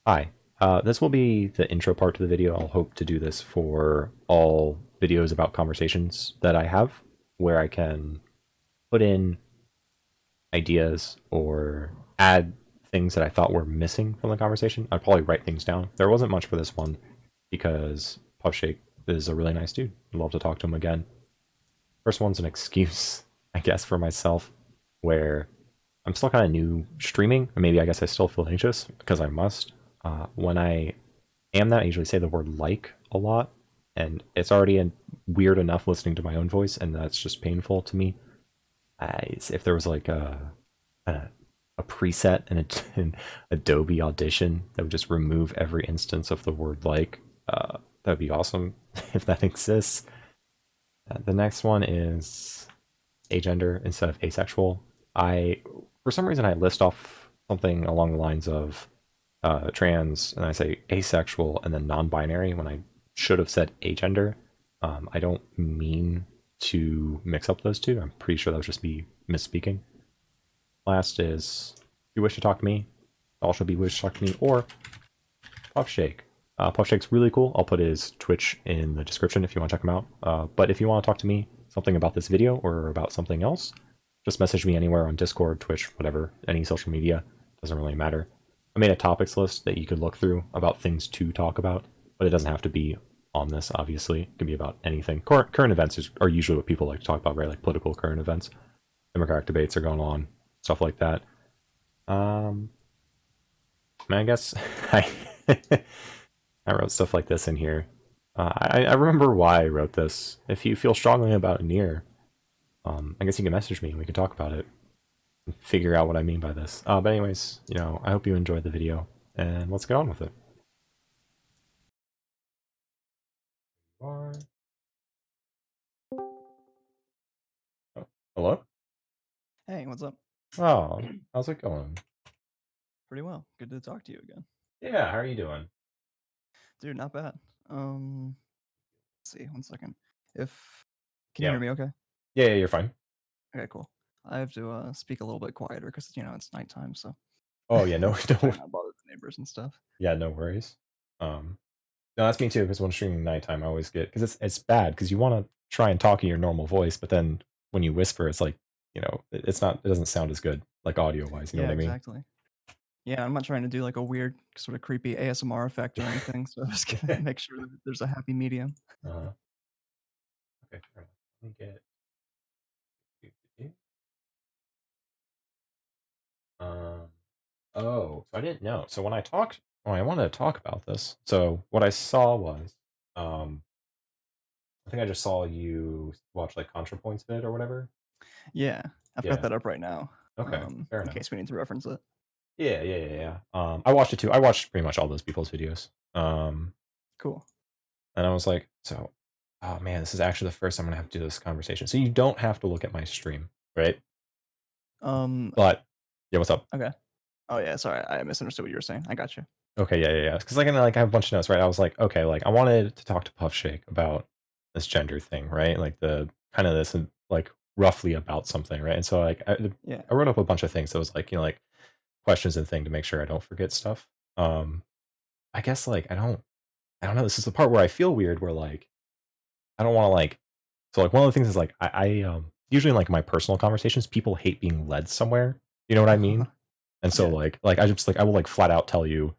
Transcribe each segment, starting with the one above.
Hi. This will be the intro part to the video. I'll hope to do this for all videos about conversations that I have, where I can put in ideas or add things that I thought were missing from the conversation. I'd probably write things down. There wasn't much for this one because Puffshake is a really nice dude. I'd love to talk to him again. First one's an excuse, I guess, for myself, where I'm still kind of new streaming, and maybe I guess I still feel anxious because I must. When I am that, I usually say the word like a lot, and it's already weird enough listening to my own voice, and that's just painful to me. If there was like a, a preset in an Adobe Audition that would just remove every instance of the word like, that would be awesome if that exists. The next one is agender instead of asexual. For some reason, I list off something along the lines of trans, and I say asexual and then non-binary when I should have said agender. I don't mean to mix up those two. I'm pretty sure that was just me misspeaking. Last is, if you wish to talk to me, all should be wish to talk to me, or Puffshake. Puffshake's really cool. I'll put his Twitch in the description if you want to check him out. But if you want to talk to me, something about this video or about something else, just message me anywhere on Discord, Twitch, whatever, any social media. Doesn't really matter. I made a topics list that you could look through about things to talk about, but it doesn't have to be on this, obviously. It can be about anything. Current events are usually what people like to talk about, right? Like political current events. Democratic debates are going on, stuff like that. I guess I I wrote stuff like this in here. I remember why I wrote this. If you feel strongly about Nier, I guess you can message me and we can talk about it and figure out what I mean by this. But anyways, I hope you enjoyed the video, and let's get on with it. Oh, hello? Hey, what's up? Oh, how's it going? Pretty well. Good to talk to you again. Yeah, how are you doing? Dude, not bad. Let's see, 1 second. If can you Yeah. hear me okay? Yeah, you're fine. Okay, cool. I have to speak a little bit quieter because it's nighttime, so Oh yeah, no, try no, not to bother the neighbors and stuff. yeah, no worries. Um, no, that's me too. Because when streaming nighttime, I always get because it's bad because you want to try and talk in your normal voice, but then when you whisper, it's like it's not. It doesn't sound as good, like audio wise. You know Yeah, what I mean? exactly. Yeah, I'm not trying to do like a weird sort of creepy ASMR effect or anything, so I'm just gonna make sure that there's a happy medium. uh, okay, fair enough. Let me get. Um. Oh, so I didn't know. So when I talked, oh, I wanted to talk about this. So what I saw was, um, I think I just saw you watch like ContraPoints vid or whatever. Yeah, I've got Yeah. that up right now. Okay. Fair In enough. case we need to reference it. Yeah. I watched it too. I watched pretty much all those people's videos. Cool. And I was like, so, oh man, this is actually the first time I'm gonna have to do this conversation. So you don't have to look at my stream, right? Um, But yeah, what's up? okay. Oh yeah, sorry, I misunderstood what you were saying. I got you. Okay, yeah. Because like, I have a bunch of notes, right? I was like, okay, like I wanted to talk to Puffshake about this gender thing, right? Like the kind of this and like roughly about something, right? And so like Yeah. I wrote up a bunch of things that was like like questions and thing to make sure I don't forget stuff. Um, I guess like I don't know. This is the part where I feel weird, where like I don't want to like. So like one of the things is like I usually in like my personal conversations, people hate being led somewhere. You know what I mean? And so Yeah. like I just like I will like flat out tell you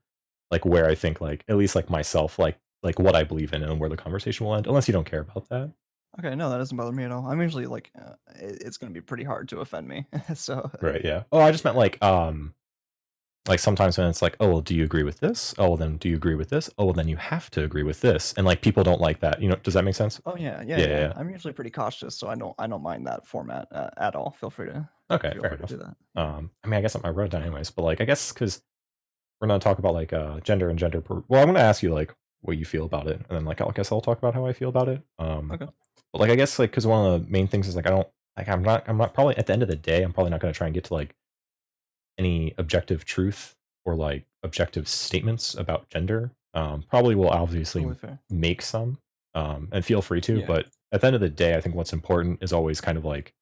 like where I think like at least like myself like what I believe in and where the conversation will end, unless you don't care about that. Okay, no, that doesn't bother me at all. I'm usually like, it's gonna be pretty hard to offend me. So, Right? Yeah. Oh, I just meant like sometimes when it's like, oh well, do you agree with this? Oh well, then do you agree with this? Oh well, then you have to agree with this, and like people don't like that. Does that make sense? oh yeah. Yeah. I'm usually pretty cautious, so I don't mind that format at all. Okay, Feel fair free to enough. do that. Yeah. I mean, I guess I wrote it down anyways, but like, I guess because we're gonna talk about like gender and gender. Well, I'm gonna ask you like what you feel about it, and then like I guess I'll talk about how I feel about it. Okay. But like I guess like because one of the main things is like I don't like I'm not probably at the end of the day I'm probably not gonna try and get to like any objective truth or like objective statements about gender. Probably will obviously Totally fair. make some, and feel free to, Yeah. but at the end of the day, I think what's important is always kind of like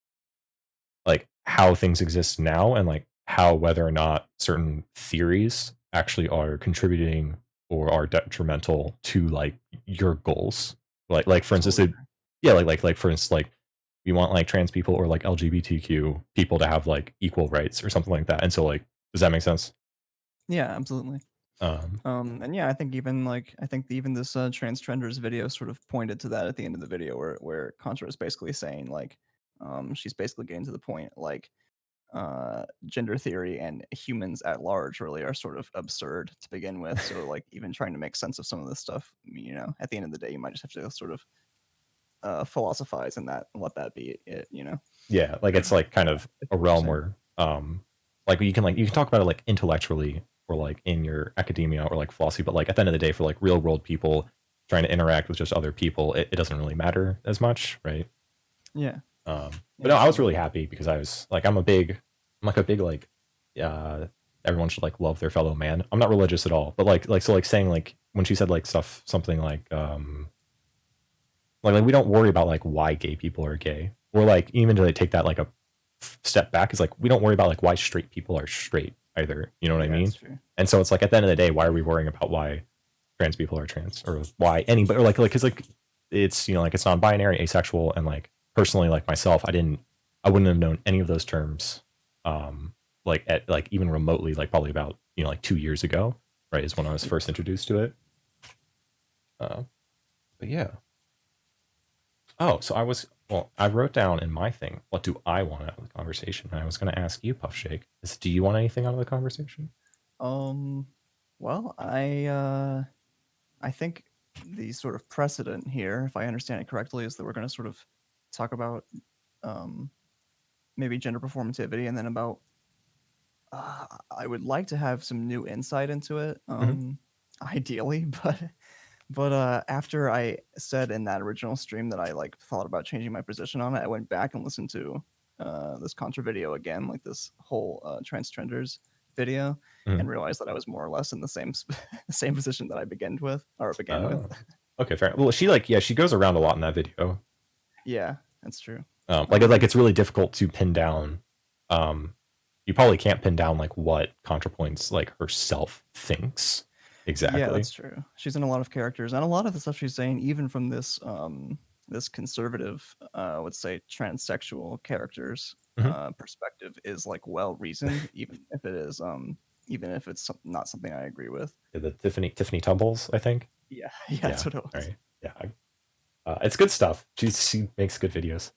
how things exist now and like how whether or not certain theories actually are contributing or are detrimental to like your goals. Like for instance, Totally. yeah, like for instance, like you want like trans people or like LGBTQ people to have like equal rights or something like that. And so like, does that make sense? Yeah, absolutely. Um, And yeah, I think even this transgenders video sort of pointed to that at the end of the video, where Contra is basically saying like, she's basically getting to the point like, gender theory and humans at large really are sort of absurd to begin with. So like even trying to make sense of some of this stuff, at the end of the day, you might just have to sort of philosophize and that and let that be it. yeah, like it's like kind of It's a what you're realm saying. where you can talk about it like intellectually or like in your academia or like philosophy, but like at the end of the day for like real world people trying to interact with just other people, it doesn't really matter as much, right? Yeah, But yeah, no, I was absolutely. really happy because I was like I'm like a big like uh everyone should like love their fellow man. I'm not religious at all, but like so like saying like when she said like stuff something like we don't worry about like why gay people are gay, or like even to like, take that like a step back is like we don't worry about like why straight people are straight either, you know what I Yeah, mean? it's true. And so it's like at the end of the day, why are we worrying about why trans people are trans or why anybody or like because like it's like it's non-binary, asexual, and like personally like myself, I wouldn't have known any of those terms like at like even remotely like probably about like 2 years ago, right, is when I was Yeah. first introduced to it. uh, but yeah. Oh, so I wrote down in my thing, what do I want out of the conversation? And I was going to ask you, Puffshake, do you want anything out of the conversation? Um. Well, I think the sort of precedent here, if I understand it correctly, is that we're going to sort of talk about um maybe gender performativity, and then about I would like to have some new insight into it, Hmm. ideally, but after I said in that original stream that I like thought about changing my position on it, I went back and listened to this contra video again, like this whole transgenders video, Hmm. and realized that I was more or less in the same same position that I began with. Oh, okay, fair. Well, she goes around a lot in that video. Yeah, that's true. Like it's really difficult to pin down. Um, you probably can't pin down like what ContraPoints like herself thinks Yeah, exactly. that's true. She's in a lot of characters, and a lot of the stuff she's saying, even from this this conservative, let's say transsexual characters Hmm. perspective, is like well reasoned, even if it's not something I agree with. The Tiffany Tumbles, I think. Yeah, yeah, Yeah. that's what it All was. right. Yeah. It's good stuff. She makes good videos.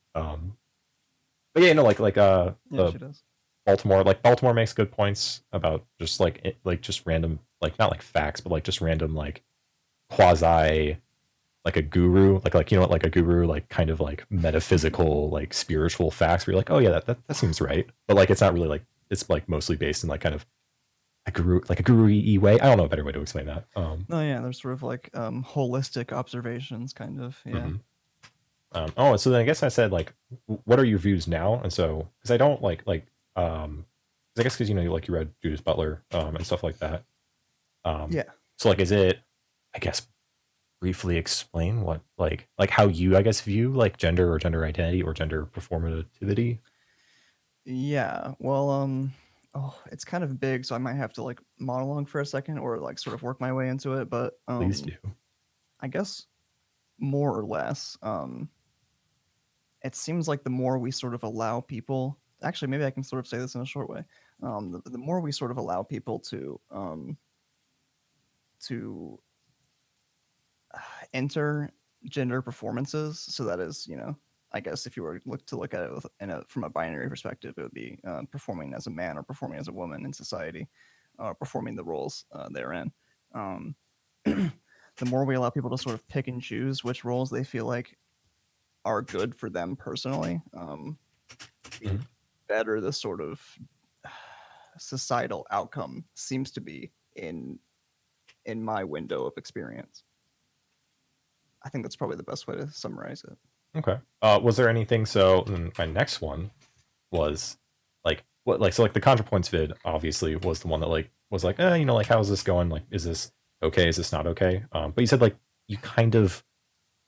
But yeah, Yeah, the she does. Baltimore makes good points about just like just random like not like facts, but like just random like quasi like a guru like a guru like kind of like metaphysical like spiritual facts where you're like, oh yeah, that seems right, but like it's not really like it's like mostly based in like kind of a guru way. I don't know a better way to explain that. No, yeah, there's sort of like holistic observations, kind of. Yeah, Mhm. Oh, so then I guess I said like, what are your views now? And so because I don't um, 'cause I guess because like you read Judith Butler and stuff like that. Um, yeah, so like, is it? I guess briefly explain what like how you I guess view like gender or gender identity or gender performativity. yeah. Well, oh, it's kind of big, so I might have to like monologue for a second, or like sort of work my way into it. But Please do. I guess more or less, it seems like the more we sort of allow people, actually, maybe I can sort of say this in a short way. The more we sort of allow people to enter gender performances, so that is, I guess if you were to look at it from a binary perspective, it would be performing as a man or performing as a woman in society, performing the roles they're in. Um, the more we allow people to sort of pick and choose which roles they feel like are good for them personally, the Mhm. better the sort of societal outcome seems to be in my window of experience. I think that's probably the best way to summarize it. Okay. Was there anything? So then my next one was like what like so like the ContraPoints vid obviously was the one that like was like like how is this going, like is this okay, is this not okay, but you said like you kind of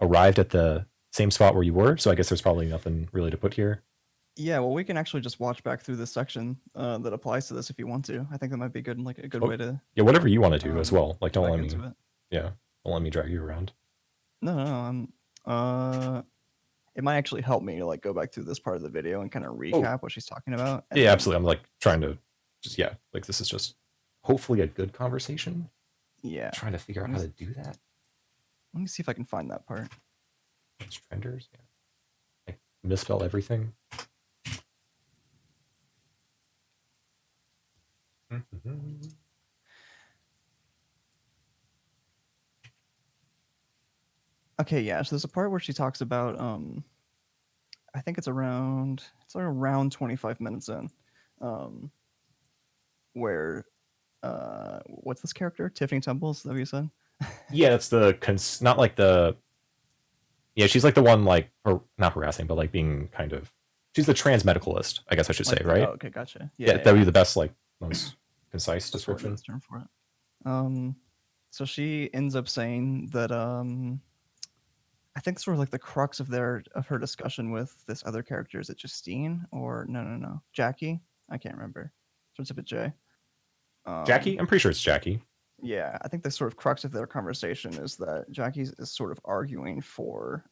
arrived at the same spot where you were, so I guess there's probably nothing really to put here. Yeah, well, we can actually just watch back through this section that applies to this if you want to. I think that might be good, like a good Oh, way to yeah, whatever you want to do as well. Like, get don't back let into me, it. yeah, don't let me drag you around. No, no, no. It might actually help me to like go back through this part of the video and kind of Oh, recap what she's talking about, and yeah, then absolutely. I'm like trying to just, yeah, like this is just hopefully a good conversation. yeah, Trying to figure out how to do that. let me see if I can find that part. It's trenders. Yeah. I misspelled everything. Mm-hmm. Okay, yeah. So there's a part where she talks about I think it's around 25 minutes in, um, where what's this character? Tiffany Temples, is that what you said? Yeah, that's the not like the, yeah, she's like the one like not harassing, but like being kind of, she's the trans medicalist, I guess I should say, Like the right? okay, gotcha. Yeah, Yeah, yeah, that would yeah. be the best, like most concise That's probably the description. best term for it. Um, so she ends up saying that I think sort of like the crux of her discussion with this other character, is it Justine or no Jackie? I can't remember. Starts with a J. Jackie, I'm pretty sure it's Jackie. Yeah, I think the sort of crux of their conversation is that Jackie is sort of arguing for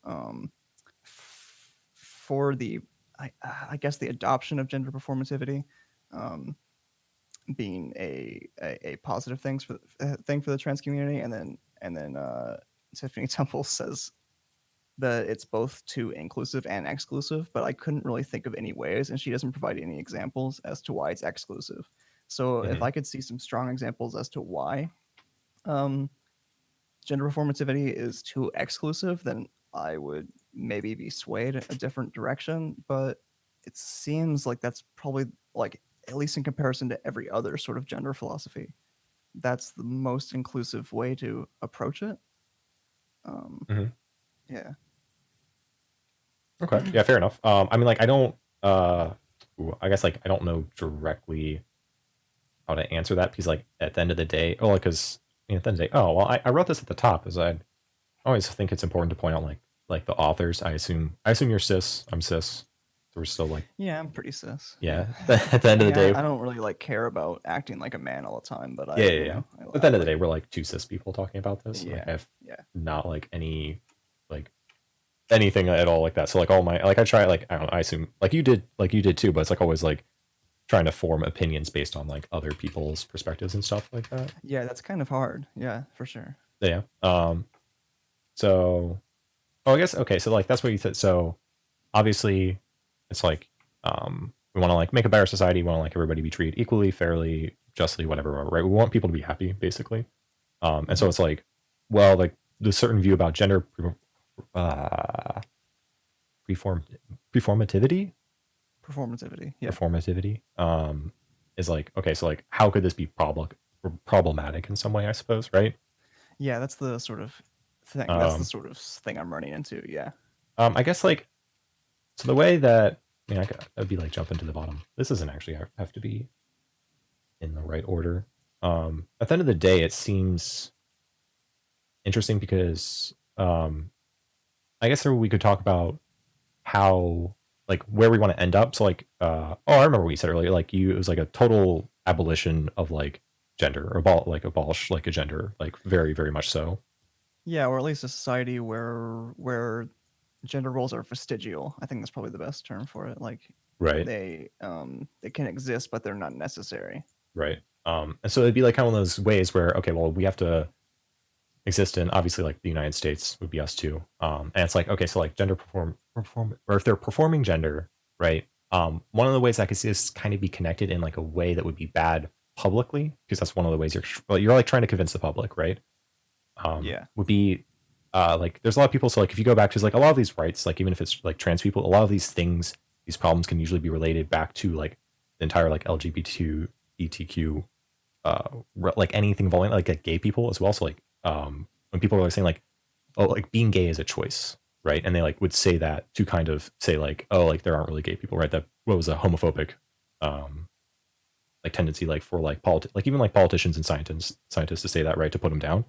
the I guess the adoption of gender performativity, um, being a positive thing for the trans community, and then Tiffany Temple says that it's both too inclusive and exclusive, but I couldn't really think of any ways, and she doesn't provide any examples as to why it's exclusive. So if Mm-hmm. I could see some strong examples as to why um, gender performativity is too exclusive, then I would maybe be swayed a different direction. But it seems like that's probably like, at least in comparison to every other sort of gender philosophy, that's the most inclusive way to approach it. Um, Mm-hmm. yeah. Okay, yeah, fair enough. I mean, like, I don't, I guess like I don't know directly how to answer that because like at the end of the day, oh, because at the end of the day, oh well, I wrote this at the top as I always think it's important to point out like the authors. I assume you're cis. I'm cis. So we're still like, Yeah, I'm pretty cis. Yeah. yeah. At the end I of the mean, day, I don't really like care about acting like a man all the time, but yeah, I, yeah, you yeah. know, At the I end of the like day, it. we're like two cis people talking about this. Like Yeah. I have Yeah. not like any like anything at all like that. So like all my like I try like I don't know, I assume like you did too, but it's like always like trying to form opinions based on like other people's perspectives and stuff like that. Yeah, that's kind of hard. Yeah, for sure. Yeah. So oh I guess okay, so like that's what you said. So obviously it's like we want to like make a better society, we want to like everybody be treated equally, fairly, justly, whatever, right? We want people to be happy, basically. And so Mhm. it's like, well, like the certain view about gender uh preform performativity Performativity. Yeah. performativity is like, okay, so like how could this be problematic in some way, I suppose, right? Yeah, that's the sort of thing. That's the um sort of thing I'm running into. Yeah. I guess like, so the way that, I mean, I'd be like jumping to the bottom. This doesn't actually have to be in the right order. At the end of the day, it seems interesting because I guess we could talk about how, like, where we want to end up. So like oh, I remember what you said earlier, like it was like a total abolition of like gender, or abolish like a gender, like very very much so. Yeah, or at least a society where gender roles are vestigial. I think that's probably the best term for it. Like Right. they can exist, but they're not necessary. Right. And so it'd be like kind of one of those ways where, okay, well, we have to exist in, obviously, like the United States would be us too. And it's like, okay, so like gender perform, or if they're performing gender, right? One of the ways I could see this kind of be connected in like a way that would be bad publicly, because that's one of the ways you're like trying to convince the public, right? Yeah. Would be like there's a lot of people. So like if you go back to like a lot of these rights, like even if it's like trans people, a lot of these things, these problems can usually be related back to like the entire like LGBTQ, ETQ, like anything involving like gay people as well. So like when people are like saying like, oh, like being gay is a choice, right? And they like would say that to kind of say like, oh, like there aren't really gay people, right? That what was a homophobic um like tendency, like for like like even like politicians and scientists to say that, right, to put them down.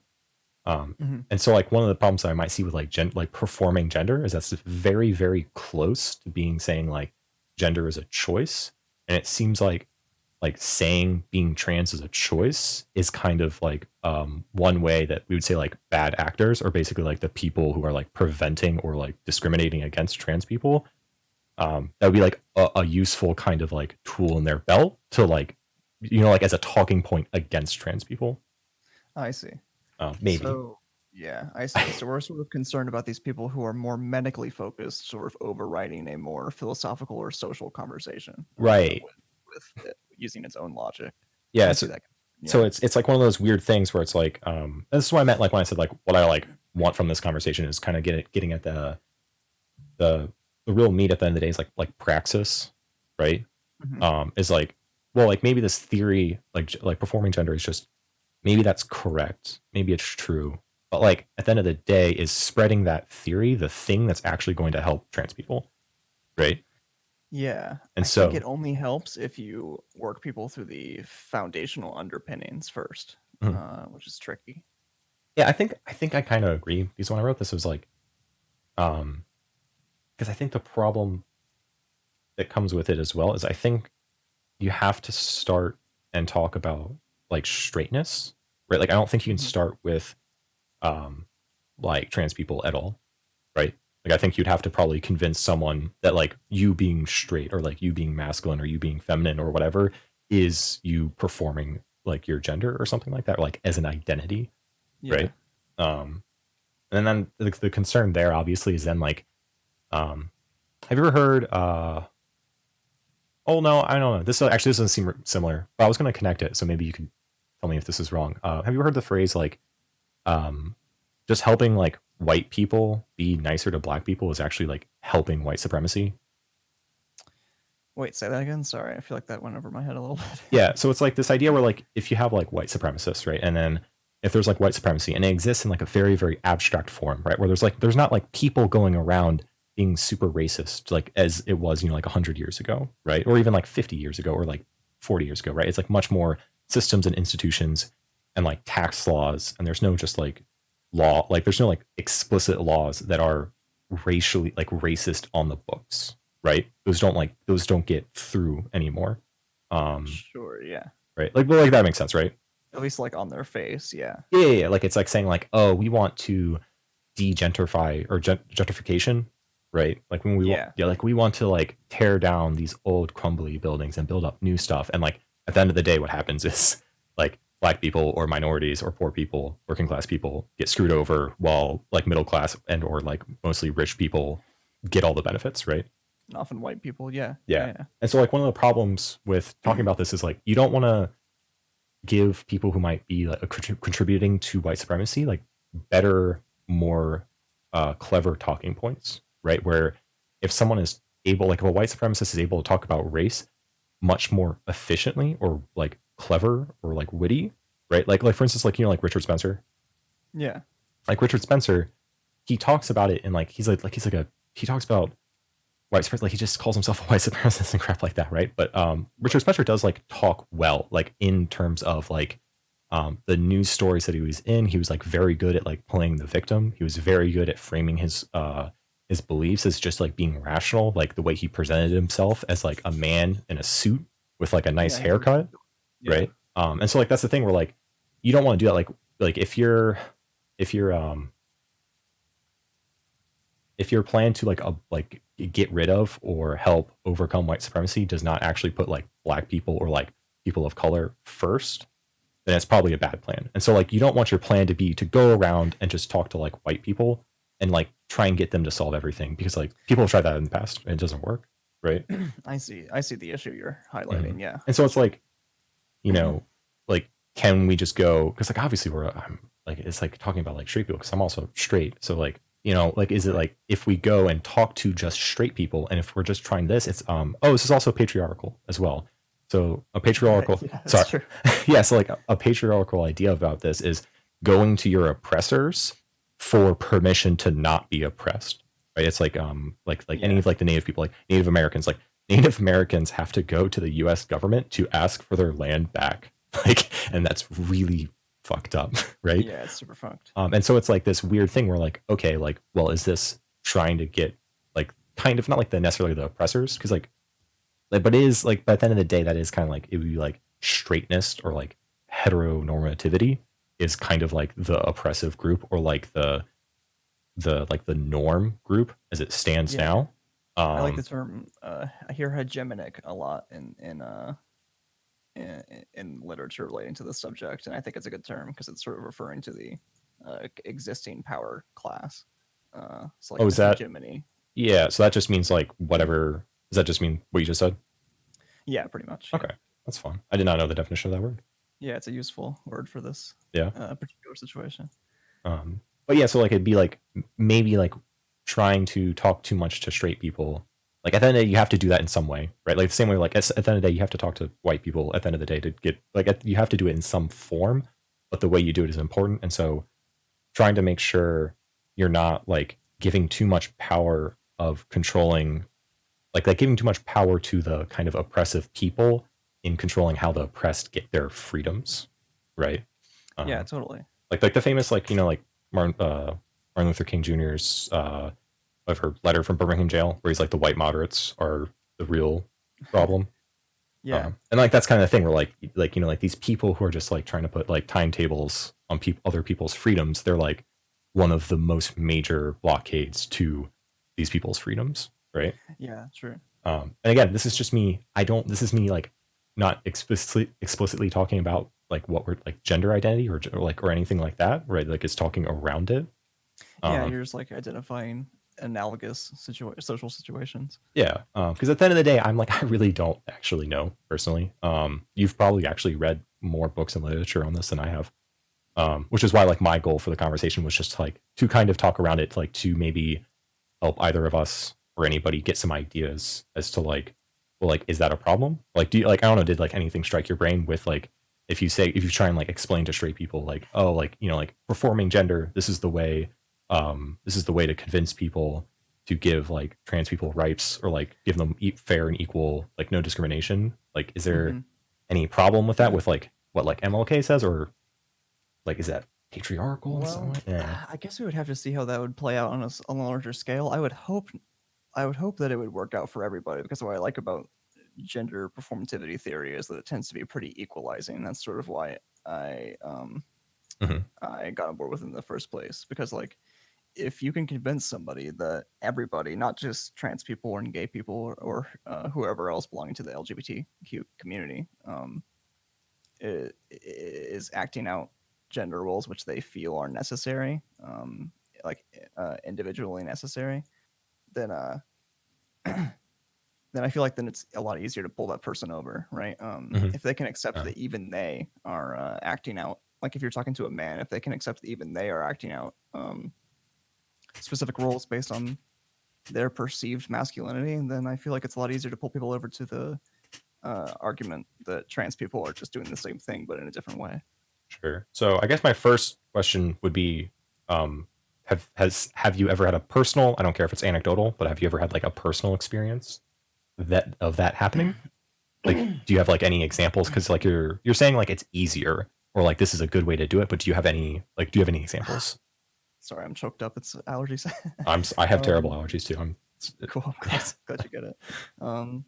Hmm. And so like one of the problems that I might see with like like performing gender is that's very very close to being saying like gender is a choice, and it seems like saying being trans is a choice is kind of like one way that we would say like bad actors, or basically like the people who are like preventing or like discriminating against trans people. That would be like a useful kind of like tool in their belt to like, like as a talking point against trans people. I see. Maybe. So yeah, I see. So we're sort of concerned about these people who are more medically focused, sort of overriding a more philosophical or social conversation Right. with it, using its own logic. Yeah. I So, see that. so Yeah. it's like one of those weird things where it's like, this is what I meant like when I said like what I like want from this conversation is kind of getting at the real meat at the end of the day is like praxis, right? Mhm. Is like, well, like maybe this theory like performing gender is just, maybe that's correct, maybe it's true, but like at the end of the day, is spreading that theory the thing that's actually going to help trans people, right? Yeah, And I think so it only helps if you work people through the foundational underpinnings first, mhm. which is tricky. Yeah, I think I kind of agree, because when I wrote this it was like, because I think the problem that comes with it as well is I think you have to start and talk about like straightness, right? Like I don't think you can Mhm. start with um like trans people at all, right? Like I think you'd have to probably convince someone that like you being straight or like you being masculine or you being feminine or whatever is you performing like your gender or something like that, or like as an identity, Yeah. right? And then the concern there obviously is then like, have you ever heard oh no, I don't know. This doesn't seem similar, but I was going to connect it, so maybe you could tell me if this is wrong. Have you ever heard the phrase like, um, just helping like white people be nicer to black people is actually like helping white supremacy? Wait, say that again. Sorry, I feel like that went over my head a little bit. Yeah, so it's like this idea where like if you have like white supremacists, right, and then if there's like white supremacy and it exists in like a very very abstract form, right, where there's not like people going around being super racist like as it was like 100 years ago, right, or even like 50 years ago or like 40 years ago, right? It's like much more systems and institutions and like tax laws, and there's no just like law, like there's no like explicit laws that are racially like racist on the books, right? Those don't get through anymore. um Sure, yeah. right, like, but like that makes sense, right? At least like on their face, yeah. Yeah, like it's like saying like, oh, we want to degentrify or gentrification, right? Like when we want, Yeah. yeah, like we want to like tear down these old crumbly buildings and build up new stuff, and like at the end of the day what happens is like black people or minorities or poor people, working class people get screwed over, while like middle class and or like mostly rich people get all the benefits, right? And often white people, yeah. Yeah. Yeah, And so like one of the problems with talking about this is like you don't want to give people who might be like contributing to white supremacy like better, more clever talking points, right? Where if someone is able, like if a white supremacist is able to talk about race much more efficiently or like clever or like witty, right? Like for instance, like like Richard Spencer, yeah. like Richard Spencer, he talks about it in like he talks about white supremacy, like he just calls himself a white supremacist and crap like that, right? But Richard Spencer does like talk well, like in terms of like the news stories that he was in. He was like very good at like playing the victim. He was very good at framing his beliefs as just like being rational, like the way he presented himself as like a man in a suit with like a nice Yeah, he was haircut, yeah. right? And so like that's the thing where like you don't want to do that, like if you're if your plan to like get rid of or help overcome white supremacy does not actually put like black people or like people of color first, then it's probably a bad plan. And so like you don't want your plan to be to go around and just talk to like white people and like try and get them to solve everything, because like people have tried that in the past and it doesn't work, right? I see the issue you're Mhm. highlighting, yeah. And so it's like, you know, like can we just go, because like obviously I'm like it's like talking about like straight people because I'm also straight, so like like is it Right. like if we go and talk to just straight people and if we're just trying this, it's oh, this is also patriarchal as well. So a patriarchal Yeah, that's sorry true. yeah, so like a patriarchal idea about this is going to your oppressors for permission to not be oppressed, right? It's like like any Yeah. of like the native people, like Native Americans, like Native Americans have to go to the US government to ask for their land back. Like, and that's really fucked up, right? Yeah, it's super fucked. And so it's like this weird thing where like, okay, like, well, is this trying to get like kind of not like the necessarily the oppressors, because like like, but it is like, but at the end of the day, that is kind of like, it would be like straightness or like heteronormativity is kind of like the oppressive group, or like the norm group as it stands Yeah, now. I like the Um, term. I hear hegemonic a lot in literature relating to this subject, and I think it's a good term because it's sort of referring to the existing power class. So like oh, the is that, hegemony. yeah? So that just means like whatever. Does that just mean what you just said? Yeah, pretty much. Yeah, Okay, that's fine. I did not know the definition of that word. yeah, it's a useful word for this Yeah. particular situation. But yeah, so like it'd be like maybe like trying to talk too much to straight people. Like at the end of the day, you have to do that in some way, right? Like the same way, like at the end of the day, you have to talk to white people at the end of the day to get like you have to do it in some form, but the way you do it is important. And so trying to make sure you're not like giving too much power of controlling, like giving too much power to the kind of oppressive people in controlling how the oppressed get their freedoms, right? Yeah, Um, totally. like the famous like like Martin Luther King Jr.'s of her letter from Birmingham jail, where he's like the white moderates are the real problem. Yeah, And like that's kind of the thing where like these people who are just like trying to put like timetables on other people's freedoms, they're like one of the most major blockades to these people's freedoms, right? yeah, true. And again, this is just me. I don't. This is me like not explicitly talking about like what we're like gender identity or anything like that, right? Like it's talking around it. Yeah, Um, you're just like identifying analogous social situations. yeah, because at the end of the day, I'm like I really don't actually know personally. You've probably actually read more books and literature on this than I have, which is why like my goal for the conversation was just like to kind of talk around it, like to maybe help either of us or anybody get some ideas as to like, well, like, is that a problem? Like, do you like, I don't know, did like anything strike your brain with like, if you try and like explain to straight people, like, oh, like, like performing gender, this is the way to convince people to give like trans people rights or like give them fair and equal, like no discrimination. Like, is there Hmm. any problem with that with like what like MLK says, or like, is that patriarchal in some Well, way? Yeah. I guess we would have to see how that would play out on on a larger scale. I would hope that it would work out for everybody because what I like about gender performativity theory is that it tends to be pretty equalizing. That's sort of why Hmm. I got on board with it in the first place because like if you can convince somebody that everybody, not just trans people and gay people or whoever else belonging to the LGBTQ community, is acting out gender roles which they feel are necessary, like individually necessary, then then I feel like then it's a lot easier to pull that person over, right? Hmm. If they can accept that even they are acting out, like if you're talking to a man, if they can accept that even they are acting out specific roles based on their perceived masculinity, then I feel like it's a lot easier to pull people over to the argument that trans people are just doing the same thing but in a different way. Sure. So I guess my first question would be, have you ever had a personal? I don't care if it's anecdotal, but have you ever had like a personal experience that happening? Like, do you have like any examples? Because like you're saying like it's easier or like this is a good way to do it, but do you have any examples? Sorry, I'm choked up. It's allergies. I have terrible um, allergies too. cool. I'm glad you get it. Um,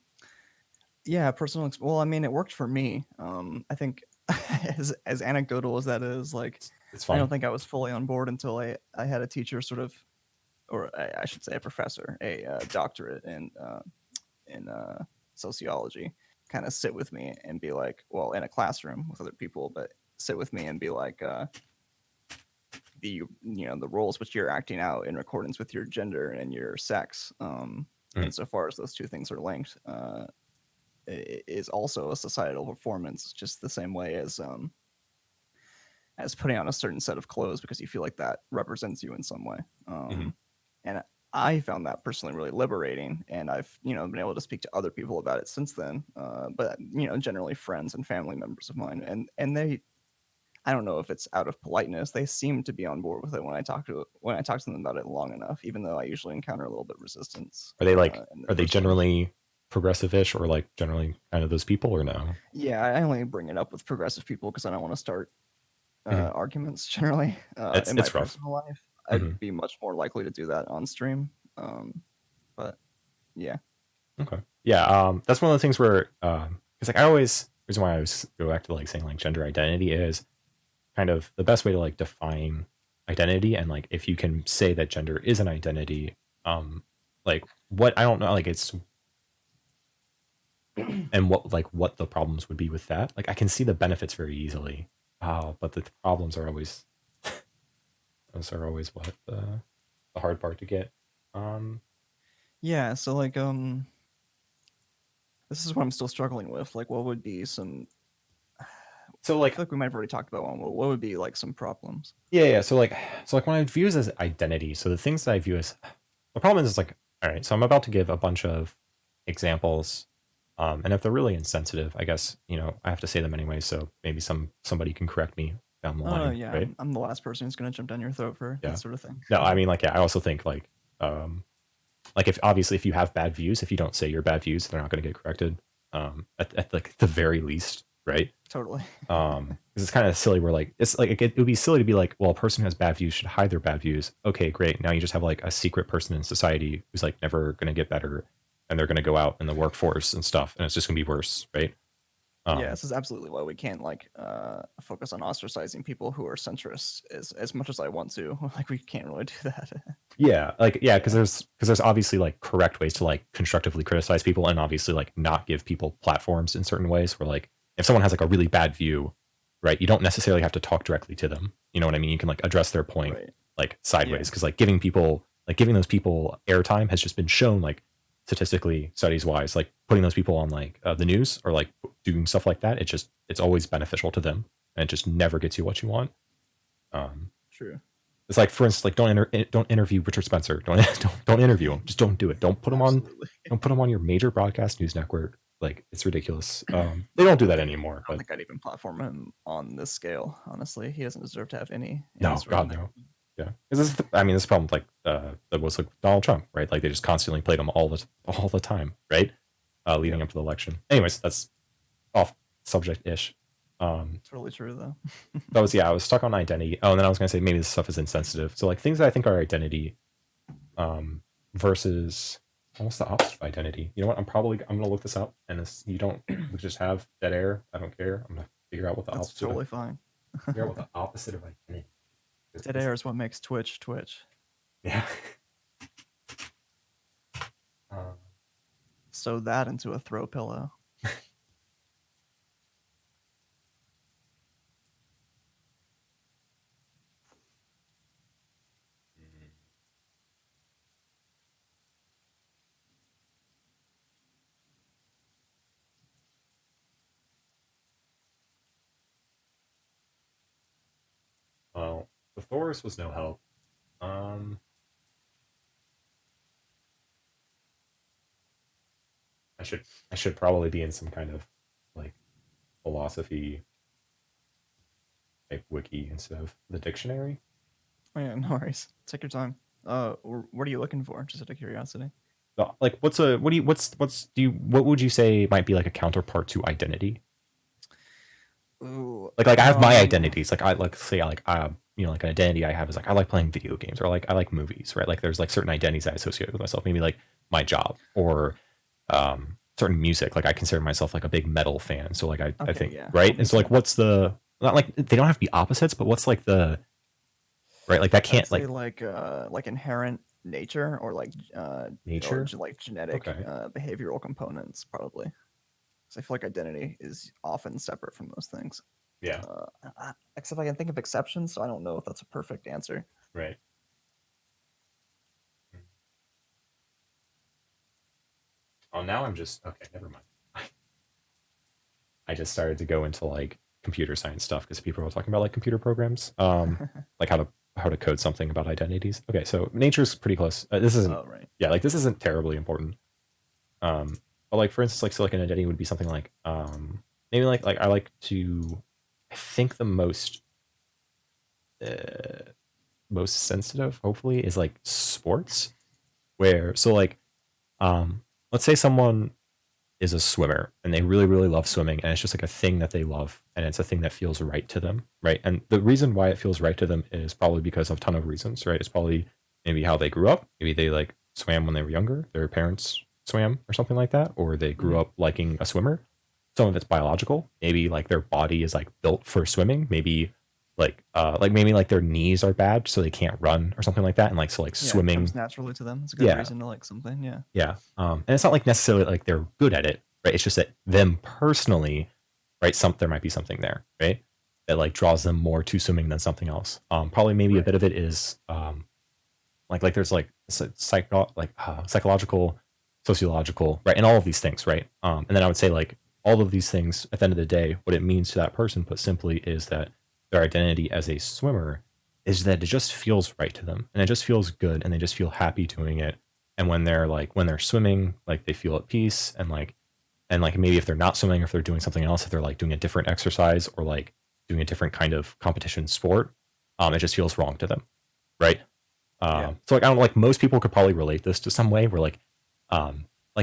yeah, well, I mean, it worked for me. I think as anecdotal as that is, like, it's I don't fine. think I was fully on board until I had a teacher sort of, or I should say a professor, a doctorate in sociology, kind of sit with me and be like, well, in a classroom with other people, but sit with me and be like, the roles which you're acting out in accordance with your gender and your sex, Mhm. insofar as those two things are linked, is also a societal performance, just the same way as putting on a certain set of clothes because you feel like that represents you in some way. Mhm. And I found that personally really liberating, and I've been able to speak to other people about it since then. But generally friends and family members of mine, and they, I don't know if it's out of politeness, they seem to be on board with it when I talk to them about it long enough, even though I usually encounter a little bit of resistance in the Are they first place. generally progressive-ish or like generally kind of those people or no? Yeah, I only bring it up with progressive people because I don't want to start Mhm. arguments generally. In my It's rough. personal life, I'd Hmm. be much more likely to do that on stream. But yeah, Okay. yeah, that's one of the things where because like I always reason why I always go back to like saying like gender identity is kind of the best way to like define identity, and like if you can say that gender is an identity, like what I don't know, like it's and what the problems would be with that. Like I can see the benefits very easily, but the problems are always those are always what the hard part to get. Um, Yeah, so like this is what I'm still struggling with. Like what would be some so I like feel like we might have already talked about one. What would be like some problems? yeah. So like when I view as identity, so the things that I view as the problem is like all right. So I'm about to give a bunch of examples, and if they're really insensitive, I guess I have to say them anyway. So maybe somebody can correct me down the Oh line, yeah, right? I'm the last person who's gonna jump down your throat for that Yeah. sort of thing. No, I mean like yeah. I also think like if obviously if you have bad views, if you don't say your bad views, they're not going to get corrected. At like the very least, right? Totally. Because it's kind of silly. Where like it's like it would be silly to be like, well, a person who has bad views should hide their bad views. Okay, great. Now you just have like a secret person in society who's like never going to get better, and they're going to go out in the workforce and stuff, and it's just going to be worse, right? Yeah, this is absolutely why we can't like focus on ostracizing people who are centrists as much as I want to. Like we can't really do that. Yeah, like yeah, because Yeah, there's obviously like correct ways to like constructively criticize people, and obviously like not give people platforms in certain ways. Where like if someone has like a really bad view, right, you don't necessarily have to talk directly to them. You know what I mean? You can like address their point right. like Yeah, sideways, because like giving those people airtime has just been shown like statistically, studies wise, like putting those people on like the news or like doing stuff like that. It's always beneficial to them, and it just never gets you what you want. Um, true. it's like, for instance, like don't interview Richard Spencer. Don't interview him. Just don't do it. Don't put him on. Absolutely. Don't put him on your major broadcast news network. Like it's ridiculous. They don't do that anymore. I don't But think I'd even platform him on this scale. Honestly, he doesn't deserve to have any no, sort of God no. Yeah, because I mean, this problem with, like that was like Donald Trump, right? Like they just constantly played him all the time, right? Leading Yep. up to the election. Anyways, that's off subject ish. Totally true though. That was yeah. I was stuck on identity. Oh, and then I was gonna say maybe this stuff is insensitive. So like things that I think are identity, versus almost the opposite of identity. You know what? I'm gonna look this up, and you don't we just have dead air. I don't care. I'm gonna figure out what the That's opposite. totally fine. Figure out what the opposite of identity. Dead air is what makes Twitch Twitch. Yeah. Uh, Sew that into a throw pillow. well, the Thoris was no help. I should probably be in some kind of like philosophy type wiki instead of the dictionary. Oh yeah, no worries. Take your time. What are you looking for? Just out of curiosity. Like what would you say might be like a counterpart to identity? Ooh, Like I have my identities. Like I like say like like an identity I have is like I like playing video games, or like I like movies, right? Like there's like certain identities I associate with myself. Maybe like my job, or certain music. Like I consider myself like a big metal fan. So like I okay, think yeah, right. that And makes so like sense. what's the not like they don't have to be opposites, but what's like the right? Like that I'd can't say like inherent nature or nature. like genetic Okay. behavioral components probably. So I feel like identity is often separate from those things. Yeah. Except I can think of exceptions, so I don't know if that's a perfect answer. Right. Oh, now I'm just okay. Never mind. I just started to go into like computer science stuff because people were talking about like computer programs, like how to code something about identities. Okay, so nature's pretty close. This isn't, Oh right. yeah, like this isn't terribly important. But like for instance, like silicon identity would be something like, maybe like I like to, I think the uh, most sensitive, hopefully, is like sports, where so like, let's say someone is a swimmer and they really really love swimming, and it's just like a thing that they love, and it's a thing that feels right to them, right? And the reason why it feels right to them is probably because of a ton of reasons, right? It's probably maybe how they grew up, maybe they like swam when they were younger, their parents swam or something like that, or they grew Mhm. up liking a swimmer. Some of it's biological. Maybe like their body is like built for swimming. Maybe like maybe like their knees are bad, so they can't run or something like that. And like so like Yeah, it swimming, comes naturally to them. It's a good yeah, reason to like something. Yeah. yeah. And it's not like necessarily like they're good at it, right? It's just that them personally, right? There might be something there, right? That like draws them more to swimming than something else. Probably maybe a Right. bit of it is like there's like psychological, sociological, right, and all of these things, right? And then I would say like all of these things at the end of the day, what it means to that person, put simply, is that their identity as a swimmer is that it just feels right to them, and it just feels good, and they just feel happy doing it. And when they're swimming, like they feel at peace, and like maybe if they're not swimming, or if they're doing something else, if they're like doing a different exercise or like doing a different kind of competition sport, it just feels wrong to them, right? Yeah. So like I don't know, like most people could probably relate this to some way where like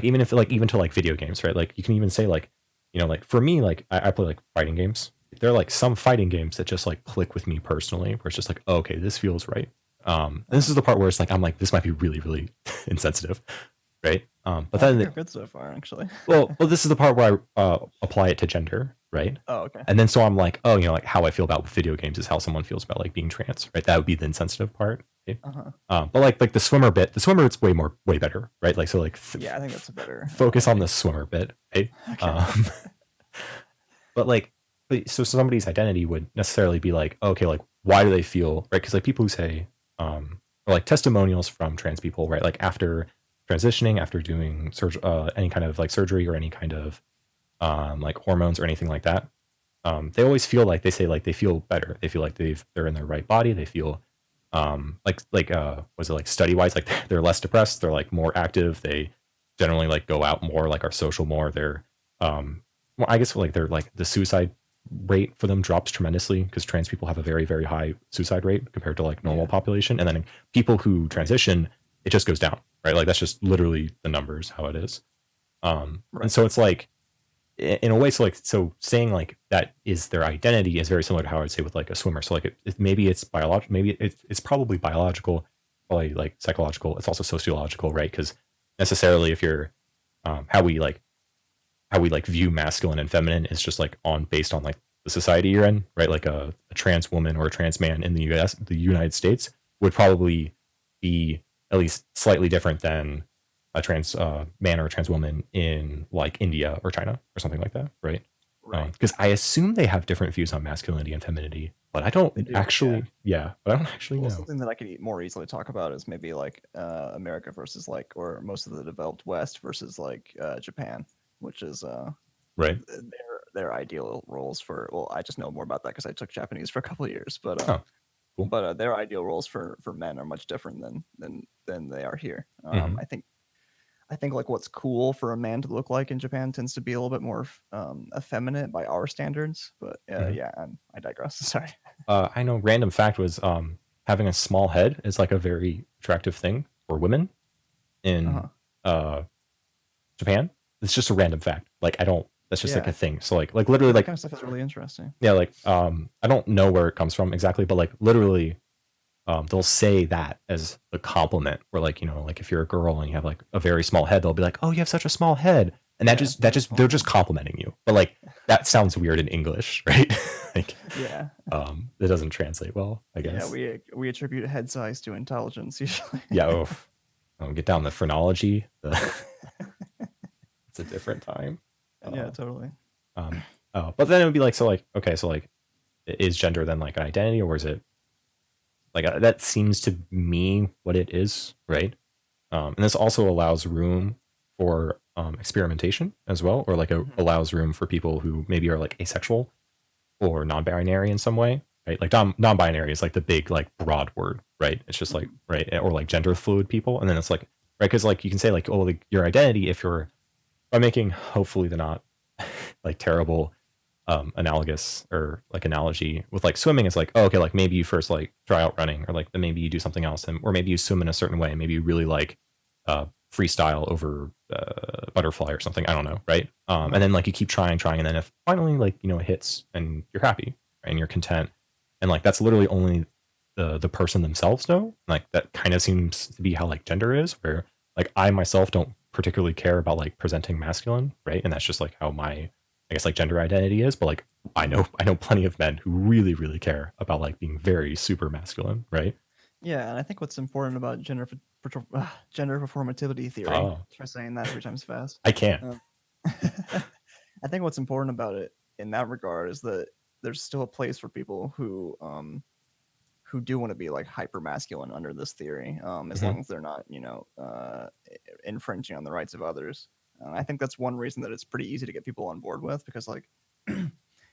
even if like even to like video games, right? Like you can even say like, like for me, like I play like fighting games. There are like some fighting games that just like click with me personally, where it's just like, oh, okay, this feels right. This is the part where it's like I'm like, this might be really, really insensitive, right? But I then think you're good so far, actually. well, this is the part where I apply it to gender, right? Oh, okay. And then so I'm like, oh, like how I feel about video games is how someone feels about like being trans, right? That would be the insensitive part. Okay? Uh-huh. But like the swimmer, it's way better, right? Like so, like Yeah, I think that's a better focus on analogy. the swimmer bit, right? Okay. Um, but like, so somebody's identity would necessarily be like, okay, like why do they feel right? Because like people who say, or like testimonials from trans people, right? Like after transitioning, after doing any kind of like surgery or any kind of like hormones or anything like that, they always feel like they say like they feel better. They feel like they're in their right body. They feel was it like study wise, like they're less depressed. They're like more active. They generally like go out more, like are social more. They're well, I guess like they're like the suicide rate for them drops tremendously because trans people have a very, very high suicide rate compared to like normal Yeah. population. And then people who Right. transition, it just goes down, right? Like that's just literally the numbers, how it is. And Right. so it's like in a way, so like so saying like that is their identity is very similar to how I would say with like a swimmer. So like maybe it's biological, maybe it's probably biological, probably like psychological. It's also sociological, right? Because necessarily if you're how we like view masculine and feminine is just like on based on like the society you're in, right? Like a trans woman or a trans man in the United States would probably be at least slightly different than a trans man or a trans woman in like India or China or something like that, right? Right. Because I assume they have different views on masculinity and femininity, but I don't They do, actually, yeah. but I don't actually Well, know. something that I could more easily talk about is maybe like America versus like, or most of the developed West versus like Japan, which is Right? their ideal roles for. Well, I just know more about that because I took Japanese for a couple of years, but Oh, cool. their ideal roles for men are much different than they are here. Hmm. I think like what's cool for a man to look like in Japan tends to be a little bit more effeminate by our standards. But Hmm. yeah, I digress. Sorry. I know random fact was having a small head is like a very attractive thing for women in Uh-huh. uh, Japan. It's just a random fact. Like I don't. That's just like Yeah, a thing. So like literally that like kind of stuff is really interesting. yeah like I don't know where it comes from exactly, but like literally they'll say that as a compliment. Where like like if you're a girl and you have like a very small head, they'll be like, oh, you have such a small head, and Yeah, that very just small they're head. just complimenting you. But like that sounds weird in English, right? Like Yeah, it doesn't translate well, I yeah. guess. We attribute head size to intelligence usually. Yeah. Oh, get down the phrenology. It's a different time. Yeah, Uh, totally. but then it would be like, so like, okay, so like, is gender then like an identity, or is it like that seems to me what it is, right? And this also allows room for experimentation as well, or like Mhm. allows room for people who maybe are like asexual or non-binary in some way, right? Like non-binary is like the big like broad word, right? It's just like Mhm. right, or like gender fluid people, and then it's like right because like you can say like oh like your identity if you're by making hopefully the not like terrible analogous or like analogy with like swimming is like oh, okay like maybe you first like try out running or like then maybe you do something else and or maybe you swim in a certain way maybe you really like freestyle over butterfly or something I don't know right and Uh-huh. then like you keep trying and then if finally like it hits and you're happy right, and you're content and like that's literally only the person themselves know like that kind of seems to be how like gender is where like I myself don't particularly care about like presenting masculine, right? And that's just like how my, I guess, like gender identity is. But like I know plenty of men who really really care about like being very super masculine, right? Yeah, and I think what's important about gender performativity theory. Oh, Try saying that 3 times fast. I can't. Um, I think what's important about it in that regard is that there's still a place for people who do want to be like hyper masculine under this theory, as Hmm. long as they're not, infringing on the rights of others. I think that's one reason that it's pretty easy to get people on board with, because like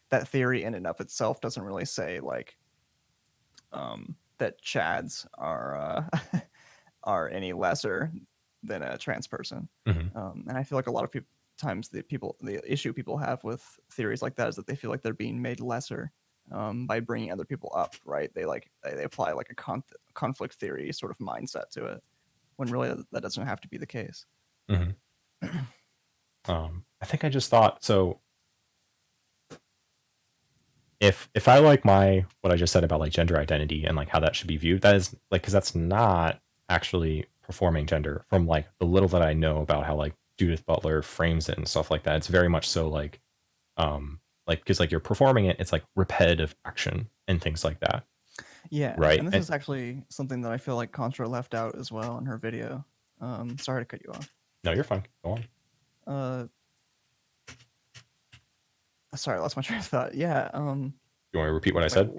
that theory in and of itself doesn't really say like that Chads are any lesser than a trans person. Hmm. And I feel like a lot of times the issue people have with theories like that is that they feel like they're being made lesser by bringing other people up, right? They apply like a conflict theory sort of mindset to it, when really that doesn't have to be the case. Hmm. I think I just thought so. If I like my what I just said about like gender identity and like how that should be viewed, that is like because that's not actually performing gender from like the little that I know about how like Judith Butler frames it and stuff like that. It's very much so like because like you're performing it, it's like repetitive action and things like that, Yeah, right? and this And is actually something that I feel like Contra left out as well in her video. Sorry to cut you off. no, you're fine. Go on. Uh, Sorry, I lost my train of thought. Yeah. You want me to repeat what I Wait, said?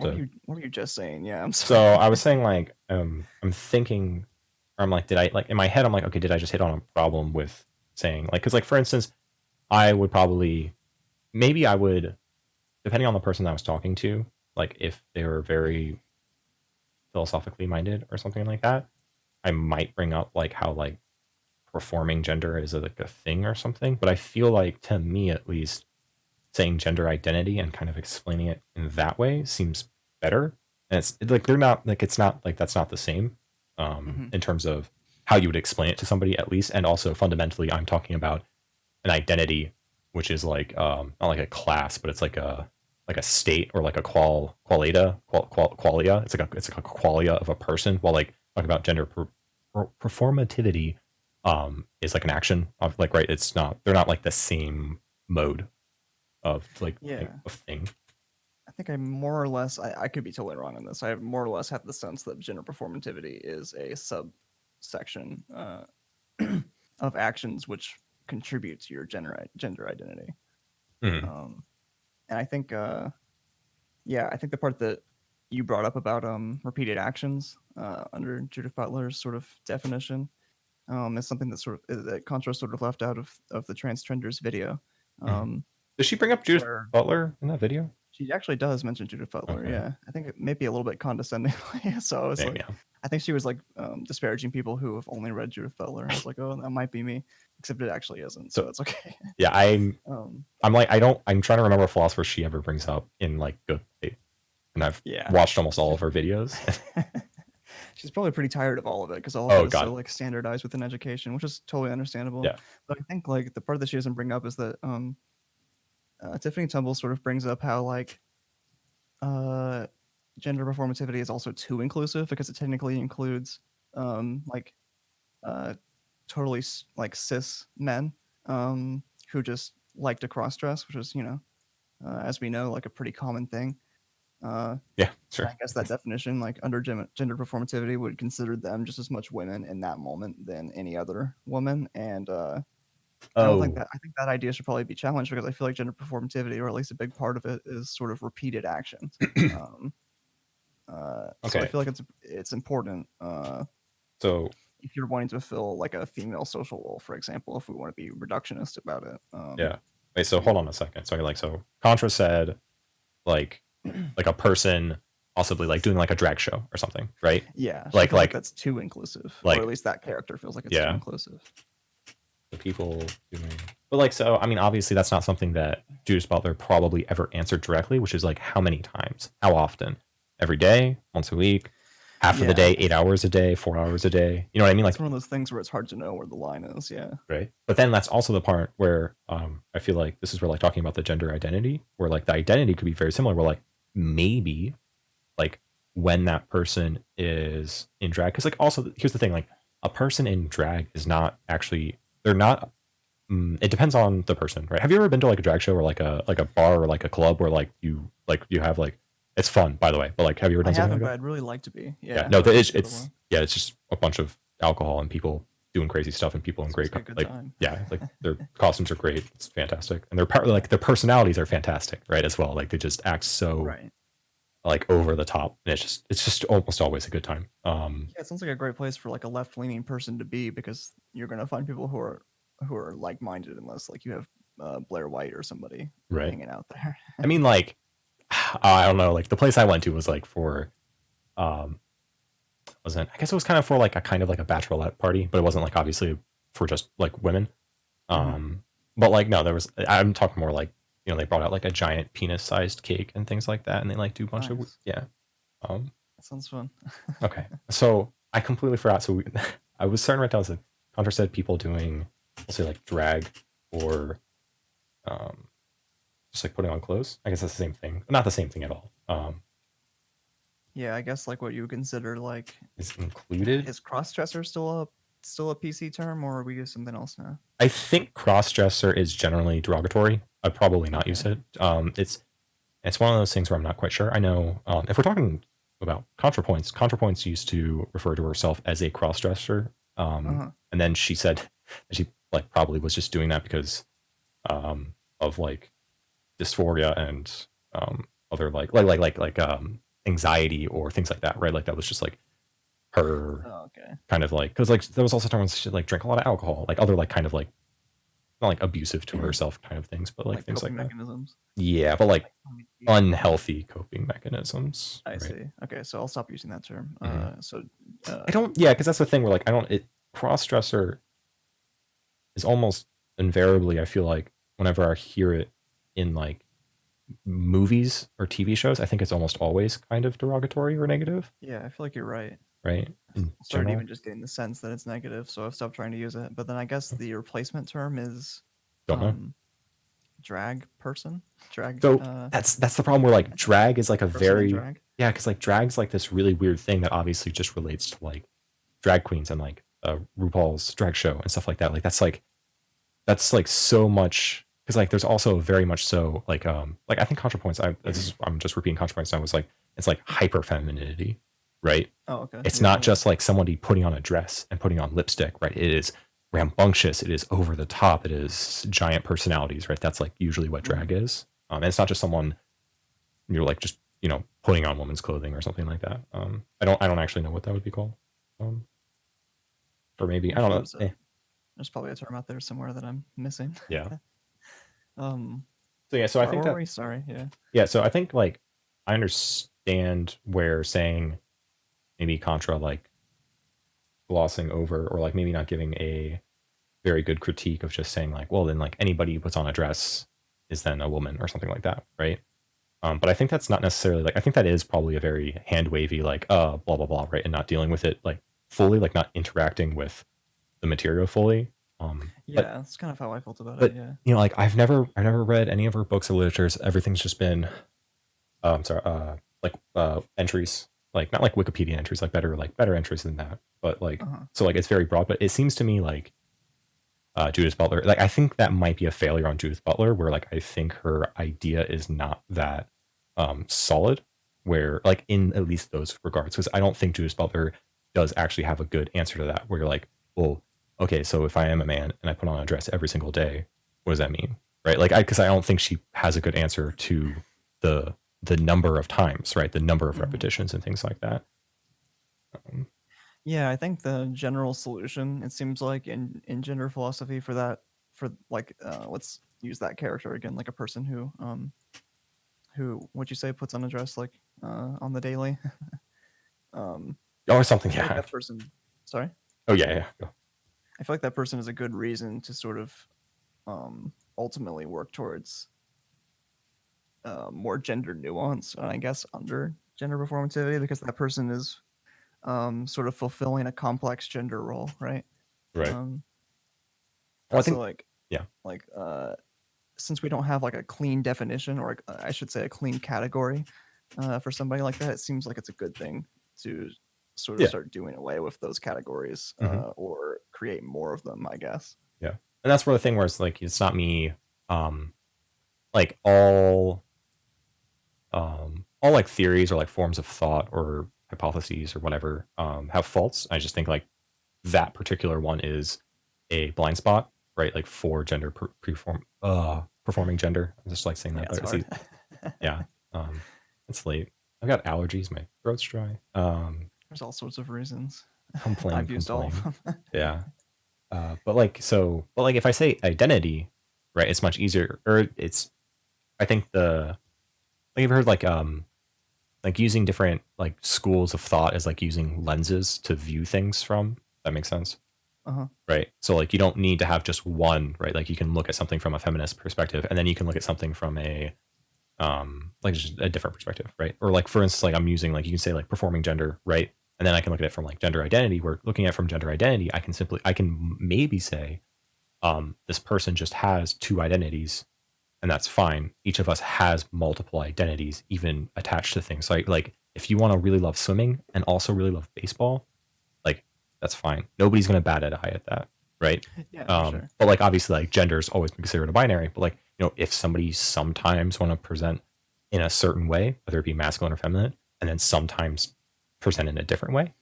what were you just saying? Yeah, I'm So sorry. I was saying like I'm thinking, or I'm like, did I like in my head? I'm like, okay, did I just hit on a problem with saying like because like for instance, I would probably maybe I would depending on the person I was talking to, like if they were very philosophically minded or something like that, I might bring up like how like performing gender is like a thing or something. But I feel like to me at least, saying gender identity and kind of explaining it in that way seems better. And it's like they're not like it's not like that's not the same Hmm. in terms of how you would explain it to somebody at least. And also fundamentally, I'm talking about an identity, which is like not like a class, but it's like a state or like a qualia. It's like a qualia of a person. While like talking about performativity is like an action of like right. It's not they're not like the same mode of like Yeah, a thing. I think I more or less, I could be totally wrong on this. I more or less have the sense that gender performativity is a subsection of actions which contribute to your gender identity. Mm-hmm. Um, and I think, yeah, I think the part that you brought up about repeated actions under Judith Butler's sort of definition is something that that Contra sort of left out of the transgenders video. Mm-hmm. Um, Does she bring up Judith where Butler in that video? She actually does mention Judith Butler, Okay, yeah. I think it may be a little bit condescendingly. So I was maybe like, yeah. I think she was like disparaging people who have only read Judith Butler. I was like, oh, that might be me, except it actually isn't. So So it's okay. yeah, um, I'm like I don't I'm trying to remember philosophers she ever brings up in like good faith, and I've yeah, watched almost all of her videos. she's probably pretty tired of all of it because all of Oh it is god, so like standardized within education, which is totally understandable. yeah. But I think like the part that she doesn't bring up is that Tiffany Tumble sort of brings up how like uh, gender performativity is also too inclusive because it technically includes like uh, totally like cis men who just like to cross dress, which is as we know like a pretty common thing. Uh, Yeah, and sure. I guess that definition, like under gender performativity, would consider them just as much women in that moment than any other woman. And I don't think Oh, that I think that idea should probably be challenged because I feel like gender performativity, or at least a big part of it, is sort of repeated actions. Um, so I okay. feel like it's important So if you're wanting to fill like a female social role, for example, if we want to be reductionist about it. yeah. Wait, so Yeah. hold on a second. So like so Contra said like like a person possibly like doing like a drag show or something, right? Yeah, she Like feels like like that's too inclusive, or at like least that character feels like it's too yeah, inclusive. the people doing but like so I mean obviously that's not something that Judith Butler probably ever answered directly, which is like how many times, how often, every day, once a week, half of the Yeah, day, 8 hours a day, 4 hours a day, you know what I mean, it's like one of those things where it's hard to know where the line is. Yeah. right. But then that's also the part where I feel like this is where like talking about the gender identity where like the identity could be very similar where like maybe like when that person is in drag because like also here's the thing like a person in drag is not actually they're not. It depends on the person, right? Have you ever been to like a drag show or like a bar or like a club where you have like it's fun, by the way, but like have you ever I done something haven't, like but that? I'd really like to be. Yeah, Yeah, no, I would like to go to it's one. yeah, it's just a bunch of alcohol and people doing crazy stuff and people in Seems great like a good like time. yeah, like their costumes are great. It's fantastic, and like their personalities are fantastic, right? As well, like they just act so Right. like over the top, and it's just almost always a good time. Yeah, it sounds like a great place for like a left-leaning person to be because you're gonna find people who are like-minded unless like you have Blair White or somebody Right. hanging out there. I mean, like I don't know, like the place I went to was like for um wasn't I guess it was kind of for like a kind of like a bachelorette party, but it wasn't like obviously for just like women. Hmm. But like no, there was I'm talking more like they brought out like a giant penis sized cake and things like that, and they like do a bunch of Nice. yeah. Um, That sounds fun. okay, so I completely forgot. So I was starting to write down. So Contra said people doing, we'll say like drag or um, just like putting on clothes. I guess that's the same thing. Not the same thing at all. Yeah, I guess like what you would consider like Is included. is cross-dresser still a PC term, or are we use something else now? I think cross-dresser is generally derogatory. I'd probably not use Okay. it. It's one of those things where I'm not quite sure. I know if we're talking about ContraPoints used to refer to herself as a cross-dresser, Uh-huh. and then she said that she like probably was just doing that because of like dysphoria and other anxiety or things like that, right? Like that was just like her Oh, okay. kind of like because like there was also times she like drank a lot of alcohol, like other like kind of like not like abusive to herself kind of things, but like Like things coping like that. mechanisms. Yeah, but like Like, let me see. unhealthy coping mechanisms, I right? see. Okay, so I'll stop using that term. Mhm. So uh, I don't, yeah, because that's the thing where like I don't, cross dresser is almost invariably, I feel like whenever I hear it in like movies or TV shows, I think it's almost always kind of derogatory or negative, yeah, I feel like you're right. right? In I started general, even just getting the sense that it's negative, so I've stopped trying to use it. But then I guess the replacement term is don't know. um drag person. Drag So that's the problem where like drag is like a person in very drag. yeah, because like drag's like this really weird thing that obviously just relates to like drag queens and like RuPaul's drag show and stuff like that. Like that's like so much because like there's also very much so like I think ContraPoints. I'm just repeating ContraPoints. I was like it's like hyper femininity, right? Oh, okay. It's Yeah, not yeah. just like somebody putting on a dress and putting on lipstick, right? It is rambunctious. It is over the top. It is giant personalities, right? That's like usually what Hmm. drag is. And it's not just someone you're like just putting on women's clothing or something like that. I don't actually know what that would be called. Um, or maybe I'm I don't sure know. there's probably a term out there somewhere that I'm missing. Yeah. um, So yeah. So I where think were that we? Sorry. Yeah. yeah. So I think like I understand where saying maybe Contra like glossing over or like maybe not giving a very good critique of just saying like, well, then like anybody who puts on a dress is then a woman or something like that, right? But I think that's not necessarily like I think that is probably a very hand wavy like blah blah blah, right? And not dealing with it like fully, like not interacting with the material fully. But Yeah, that's kind of how I felt about it. but Yeah. like I've never read any of her books or literatures. Everything's just been I'm sorry, entries, like not like Wikipedia entries, like better entries than that. But like Uh-huh. so like it's very broad. But it seems to me like Judith Butler. Like I think that might be a failure on Judith Butler, where like I think her idea is not that solid. Where like in at least those regards, because I don't think Judith Butler does actually have a good answer to that. Where you're like, well, okay, so if I am a man and I put on a dress every single day, what does that mean, right? Like because I don't think she has a good answer to the the number of times, right? The number of Hmm. repetitions and things like that. Um, Yeah, I think the general solution, it seems like in gender philosophy for that, for like let's use that character again, like a person who would you say puts on a dress like on the daily. um or I something, feel like yeah. that person, sorry, Oh yeah, yeah. I feel like that person is a good reason to sort of ultimately work towards more gender nuance, and I guess under gender performativity, because that person is sort of fulfilling a complex gender role, right? Right. um Well, I so think yeah. like since we don't have like a clean definition, or I should say a clean category for somebody like that, it seems like it's a good thing to sort of Yeah. start doing away with those categories Hmm. or create more of them, I guess. Yeah. And that's where the thing where it's like, it's not me, um, like all like theories or like forms of thought or hypotheses or whatever, have faults. I just think like that particular one is a blind spot, right? Like for gender performing gender. I just like saying Yeah, that, it's but hard. see, yeah, it's late. I've got allergies. My throat's dry. There's all sorts of reasons. Complain, I've used all complain. of them. Yeah. But like if I say identity, right, it's much easier, or it's, I think like you've heard like using different like schools of thought as like using lenses to view things from. That makes sense, Uh-huh. right? So like you don't need to have just one, right? Like you can look at something from a feminist perspective, and then you can look at something from a like just a different perspective, right? Or like for instance, like I'm using like you can say like performing gender, right? And then I can look at it from like gender identity. Where looking at it from gender identity, I can maybe say this person just has two identities, and that's fine. Each of us has multiple identities, even attached to things. Like if you want to really love swimming and also really love baseball, like that's fine. Nobody's gonna bat an eye at that, right? Yeah, for sure. But like obviously, like gender's always been considered a binary. But like if somebody sometimes want to present in a certain way, whether it be masculine or feminine, and then sometimes present in a different way,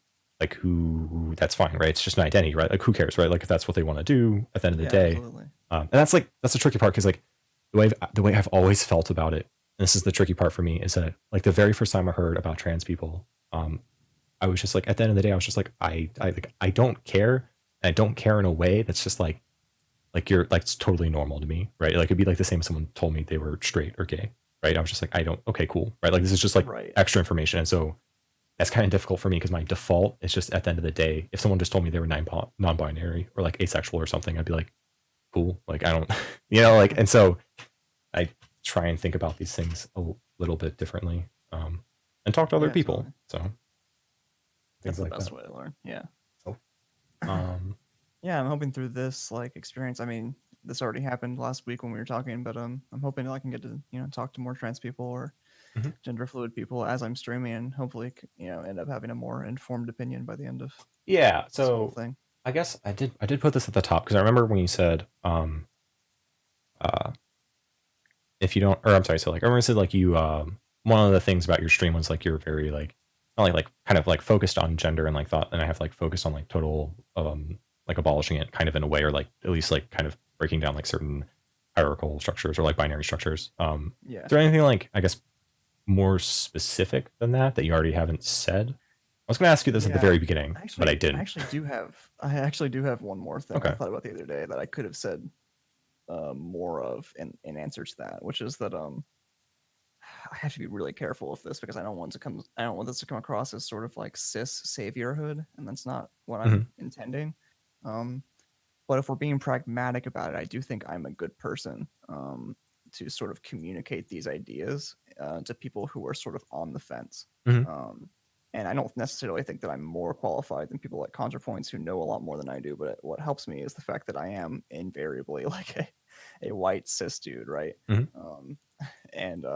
like who that's fine, right? It's just an identity, right? Like who cares, right? Like if that's what they want to do at the end of the Yeah, day, absolutely. and that's the tricky part because like the way I've always felt about it, and this is the tricky part for me, is that like the very first time I heard about trans people, I was just like, at the end of the day, I was just like, I don't care. And I don't care in a way that's just like you're like it's totally normal to me, right? Like it'd be like the same if someone told me they were straight or gay, right? I was just like, I don't, okay, cool, right? Like this is just like Right. extra information, and so that's kind of difficult for me because my default is just at the end of the day, if someone just told me they were non-binary or like asexual or something, I'd be like, cool, like I don't, like, and so I try and think about these things a little bit differently, and talk to other Yeah, people. totally. So That's things the like best that. way to learn. Yeah. So, um, Yeah, I'm hoping through this like experience. I mean, this already happened last week when we were talking, but I'm hoping I can get to talk to more trans people or mhm. gender fluid people as I'm streaming, and hopefully end up having a more informed opinion by the end of Yeah. this whole So thing. I guess I did put this at the top because I remember when you said, uh, if you don't, or I'm sorry, so like I remember you said like you, one of the things about your stream was like you're very like not like kind of like focused on gender and like thought, and I have like focused on like total, like abolishing it kind of in a way, or like at least like kind of breaking down like certain hierarchical structures or like binary structures. Yeah. Is there anything like I guess more specific than that that you already haven't said? I was going to ask you this at the Yeah. very beginning, but I didn't. I actually do have one more thing I Okay. thought about the other day that I could have said more of in answer to that, which is that I have to be really careful with this because I don't want this to come across as sort of like cis saviorhood, and that's not what Mhm. I'm intending. Um, but if we're being pragmatic about it, I do think I'm a good person to sort of communicate these ideas to people who are sort of on the fence. Mhm. Um, and I don't necessarily think that I'm more qualified than people like ContraPoints who know a lot more than I do. But what helps me is the fact that I am invariably like a white cis dude, right? Mhm. Um, and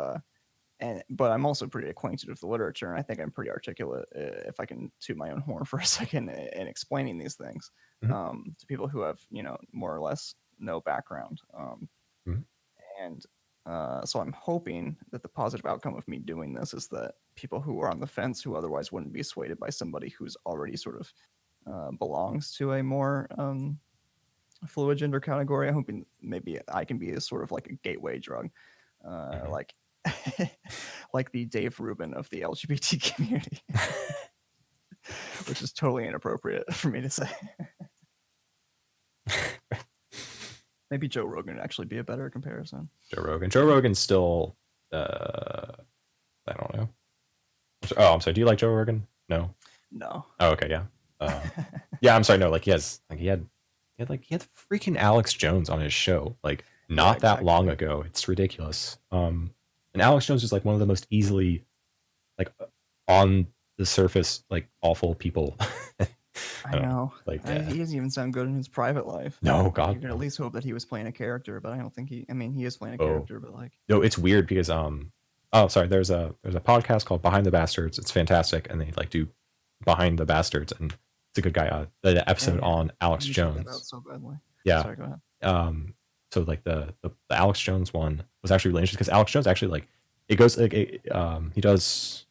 but I'm also pretty acquainted with the literature, and I think I'm pretty articulate if I can toot my own horn for a second in explaining these things Mhm. to people who have more or less no background. Mhm. And so I'm hoping that the positive outcome of me doing this is that people who are on the fence, who otherwise wouldn't be swayed by somebody who's already sort of belongs to a more fluid gender category, I'm hoping maybe I can be a sort of like a gateway drug, Mhm. like like the Dave Rubin of the LGBT community, which is totally inappropriate for me to say. Maybe Joe Rogan would actually be a better comparison. Joe Rogan. Joe Rogan's still, uh, I don't know. I'm sorry. Do you like Joe Rogan? No. No. Oh, okay. Yeah. Yeah. I'm sorry. No. Like he had freaking Alex Jones on his show like Yeah, not that long exactly. ago. It's ridiculous. And Alex Jones is like one of the most easily like on the surface like awful people. I I don't know. know. Like yeah. He doesn't even sound good in his private life. No, You God, can at no. least hope that he was playing a character, but I don't think he. I mean, he is playing a Oh, character, but like, no, it's weird because oh sorry, there's a podcast called Behind the Bastards. It's fantastic, and they like do Behind the Bastards, and It's a good guy. The Yeah, episode yeah. on I Alex need to check that out Jones. so badly. Yeah. Sorry, go ahead. Um, so like the Alex Jones one was actually really interesting because Alex Jones actually like it goes like he does,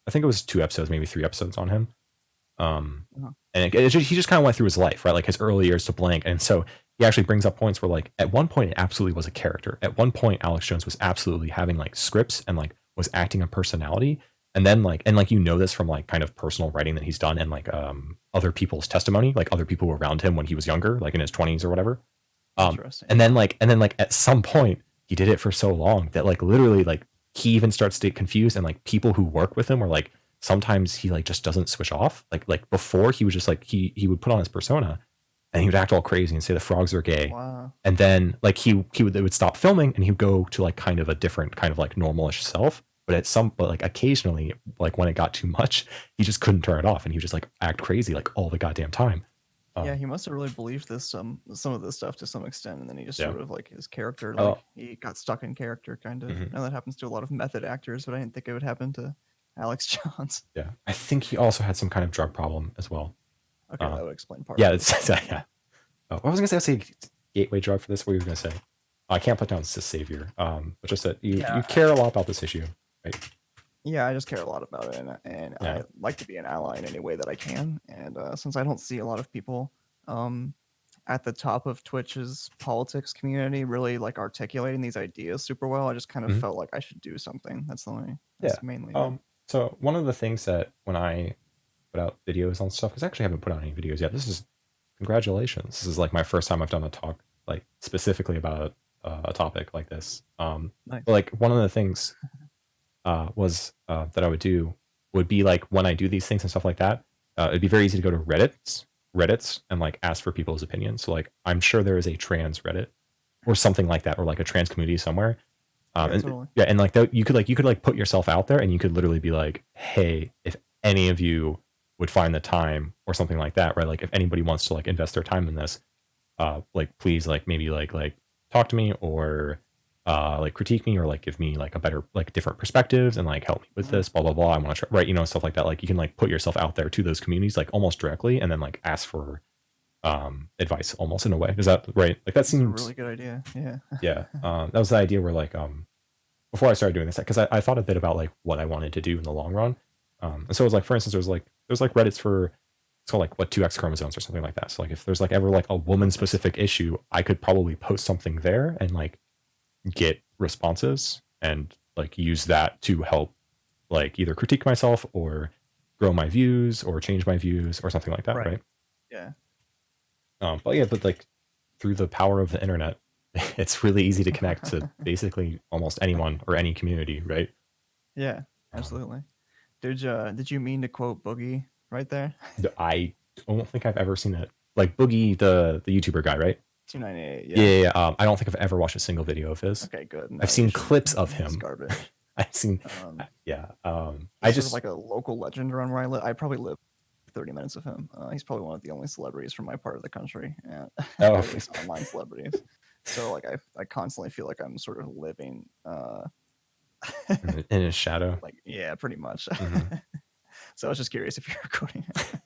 I think it was 2 episodes, maybe 3 episodes on him. Uh-huh. And he just kind of went through his life, right? Like his early years to blank. And so he actually brings up points where like at one point it absolutely was a character. At one point, Alex Jones was absolutely having like scripts and like was acting a personality. And then like, and like, you know, this from like kind of personal writing that he's done and like other people's testimony, like other people who were around him when he was younger, like in his 20s or whatever. Interesting. And then at some point he did it for so long that like literally like he even starts to get confused, and like people who work with him are like sometimes he like just doesn't switch off. Like before he was just like he would put on his persona and he would act all crazy and say the frogs are gay. Wow. And then like they would stop filming and he would go to like kind of a different kind of like normalish self. But like occasionally, like when it got too much, he just couldn't turn it off and he would just like act crazy like all the goddamn time. Yeah, he must have really believed this some of this stuff to some extent, and then he just Yeah. sort of like his character, Oh. like he got stuck in character, kind of. Mhm. Now that happens to a lot of method actors, but I didn't think it would happen to Alex Jones. Yeah. I think he also had some kind of drug problem as well. Okay, that would explain part Yeah, of it's it. yeah. Oh, what was I gonna say? Gateway drug for this. What were you gonna say? I can't put down savior. But just that you Yeah, care a lot about this issue, right? yeah, I just care a lot about it, and Yeah. I like to be an ally in any way that I can. And since I don't see a lot of people at the top of Twitch's politics community really like articulating these ideas super well, I just kind of Mhm. felt like I should do something. That's Yeah. that's mainly it. So one of the things that when I put out videos on stuff, because I actually haven't put out any videos yet. This is congratulations. This is like my first time I've done a talk like specifically about a topic like this. Nice. But like one of the things was that I would do would be like when I do these things and stuff like that, it'd be very easy to go to Reddits and like ask for people's opinions. So like I'm sure there is a trans Reddit or something like that, or like a trans community somewhere. Yeah, And totally. yeah, and like you could like put yourself out there, and you could literally be like, hey, if any of you would find the time or something like that, right? Like if anybody wants to like invest their time in this, like please like maybe like talk to me or like critique me or like give me like a better like different perspectives and like help me with this, blah blah blah. I want to try, right? You know, stuff like that. Like you can like put yourself out there to those communities like almost directly, and then like ask for advice almost in a way. Is that right? Like that That's a seems really good idea. Yeah. yeah. That was the idea where like before I started doing this, because I thought a bit about like what I wanted to do in the long run. And so it was like, for instance, there's like Reddits for, it's called like what 2X chromosomes or something like that. So like if there's like ever like a woman specific issue, I could probably post something there and like get responses and like use that to help like either critique myself or grow my views or change my views or something like that, right? Yeah. But yeah, but like through the power of the internet, it's really easy to connect to basically almost anyone or any community, right? Yeah, absolutely. Did you mean to quote Boogie right there? I don't think I've ever seen it. Like Boogie, the YouTuber guy, right? 298. Yeah, Yeah. yeah, yeah. I don't think I've ever watched a single video of his. Okay, good. No, I've seen you should. clips of He's him. garbage. I've seen, yeah. I He's just sort of like a local legend around where I live. I probably live 30 minutes of him. He's probably one of the only celebrities from my part of the country, or at least online celebrities. So like I constantly feel like I'm sort of living in his shadow. like yeah, pretty much. Mhm. So I was just curious if you're recording it.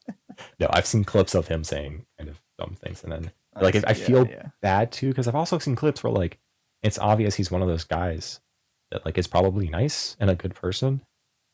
No, I've seen clips of him saying kind of dumb things, and then like see. I feel Yeah. bad too because I've also seen clips where like it's obvious he's one of those guys that like is probably nice and a good person,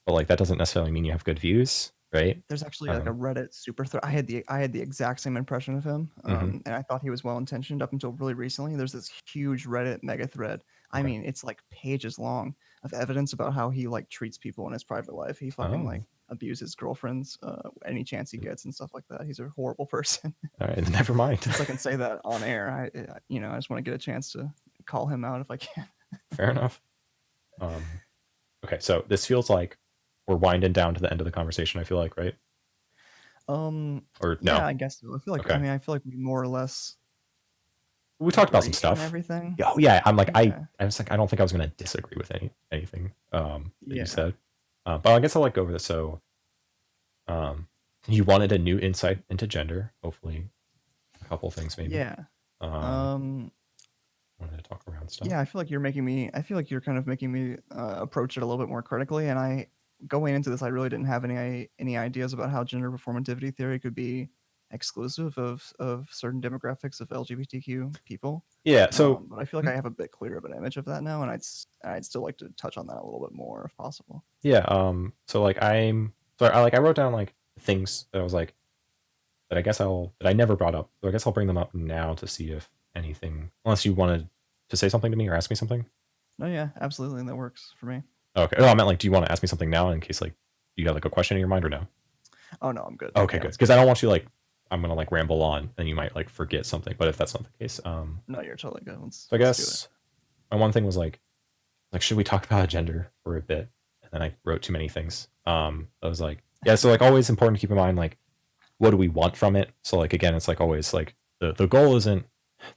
but like that doesn't necessarily mean you have good views, right? There's actually like a Reddit super thread. I had the exact same impression of him, and I thought he was well intentioned up until really recently. There's this huge Reddit mega thread. I mean, it's like pages long of evidence about how he like treats people in his private life. He fucking like abuses girlfriends any chance he gets and stuff like that. He's a horrible person. All right, never mind. So I can say that on air. I just want to get a chance to call him out if I can. Fair enough. Okay, so this feels like we're winding down to the end of the conversation. I feel like, right? Or no? Yeah, I guess so. I feel like Okay. I feel like we more or less We talked about some agree stuff. on everything. Oh yeah, I'm like Yeah. I was like I don't think I was gonna disagree with anything that Yeah. you said, but I guess I'll like go over this. So, you wanted a new insight into gender. Hopefully, a couple things maybe. Yeah. Wanted to talk around stuff. Yeah, I feel like you're kind of making me approach it a little bit more critically. And going into this, I really didn't have any ideas about how gender performativity theory could be exclusive of certain demographics of LGBTQ people. Yeah. So But I feel like I have a bit clearer of an image of that now, and I'd still like to touch on that a little bit more if possible. yeah. So like I wrote down like things that I was like that I never brought up. So I guess I'll bring them up now to see if anything, unless you wanted to say something to me or ask me something. No, yeah, absolutely, and that works for me. Okay. Oh, I meant like, do you want to ask me something now in case like you have like a question in your mind or no? Oh no, I'm good. Okay, Yeah, good. let's Because go. I don't want you like I'm gonna like ramble on and you might like forget something. But if that's not the case, No, you're totally good. so I Let's do it. guess my one thing was like should we talk about gender for a bit? And then I wrote too many things. I was like, yeah. So like always important to keep in mind like what do we want from it? So like again, it's like always like the goal isn't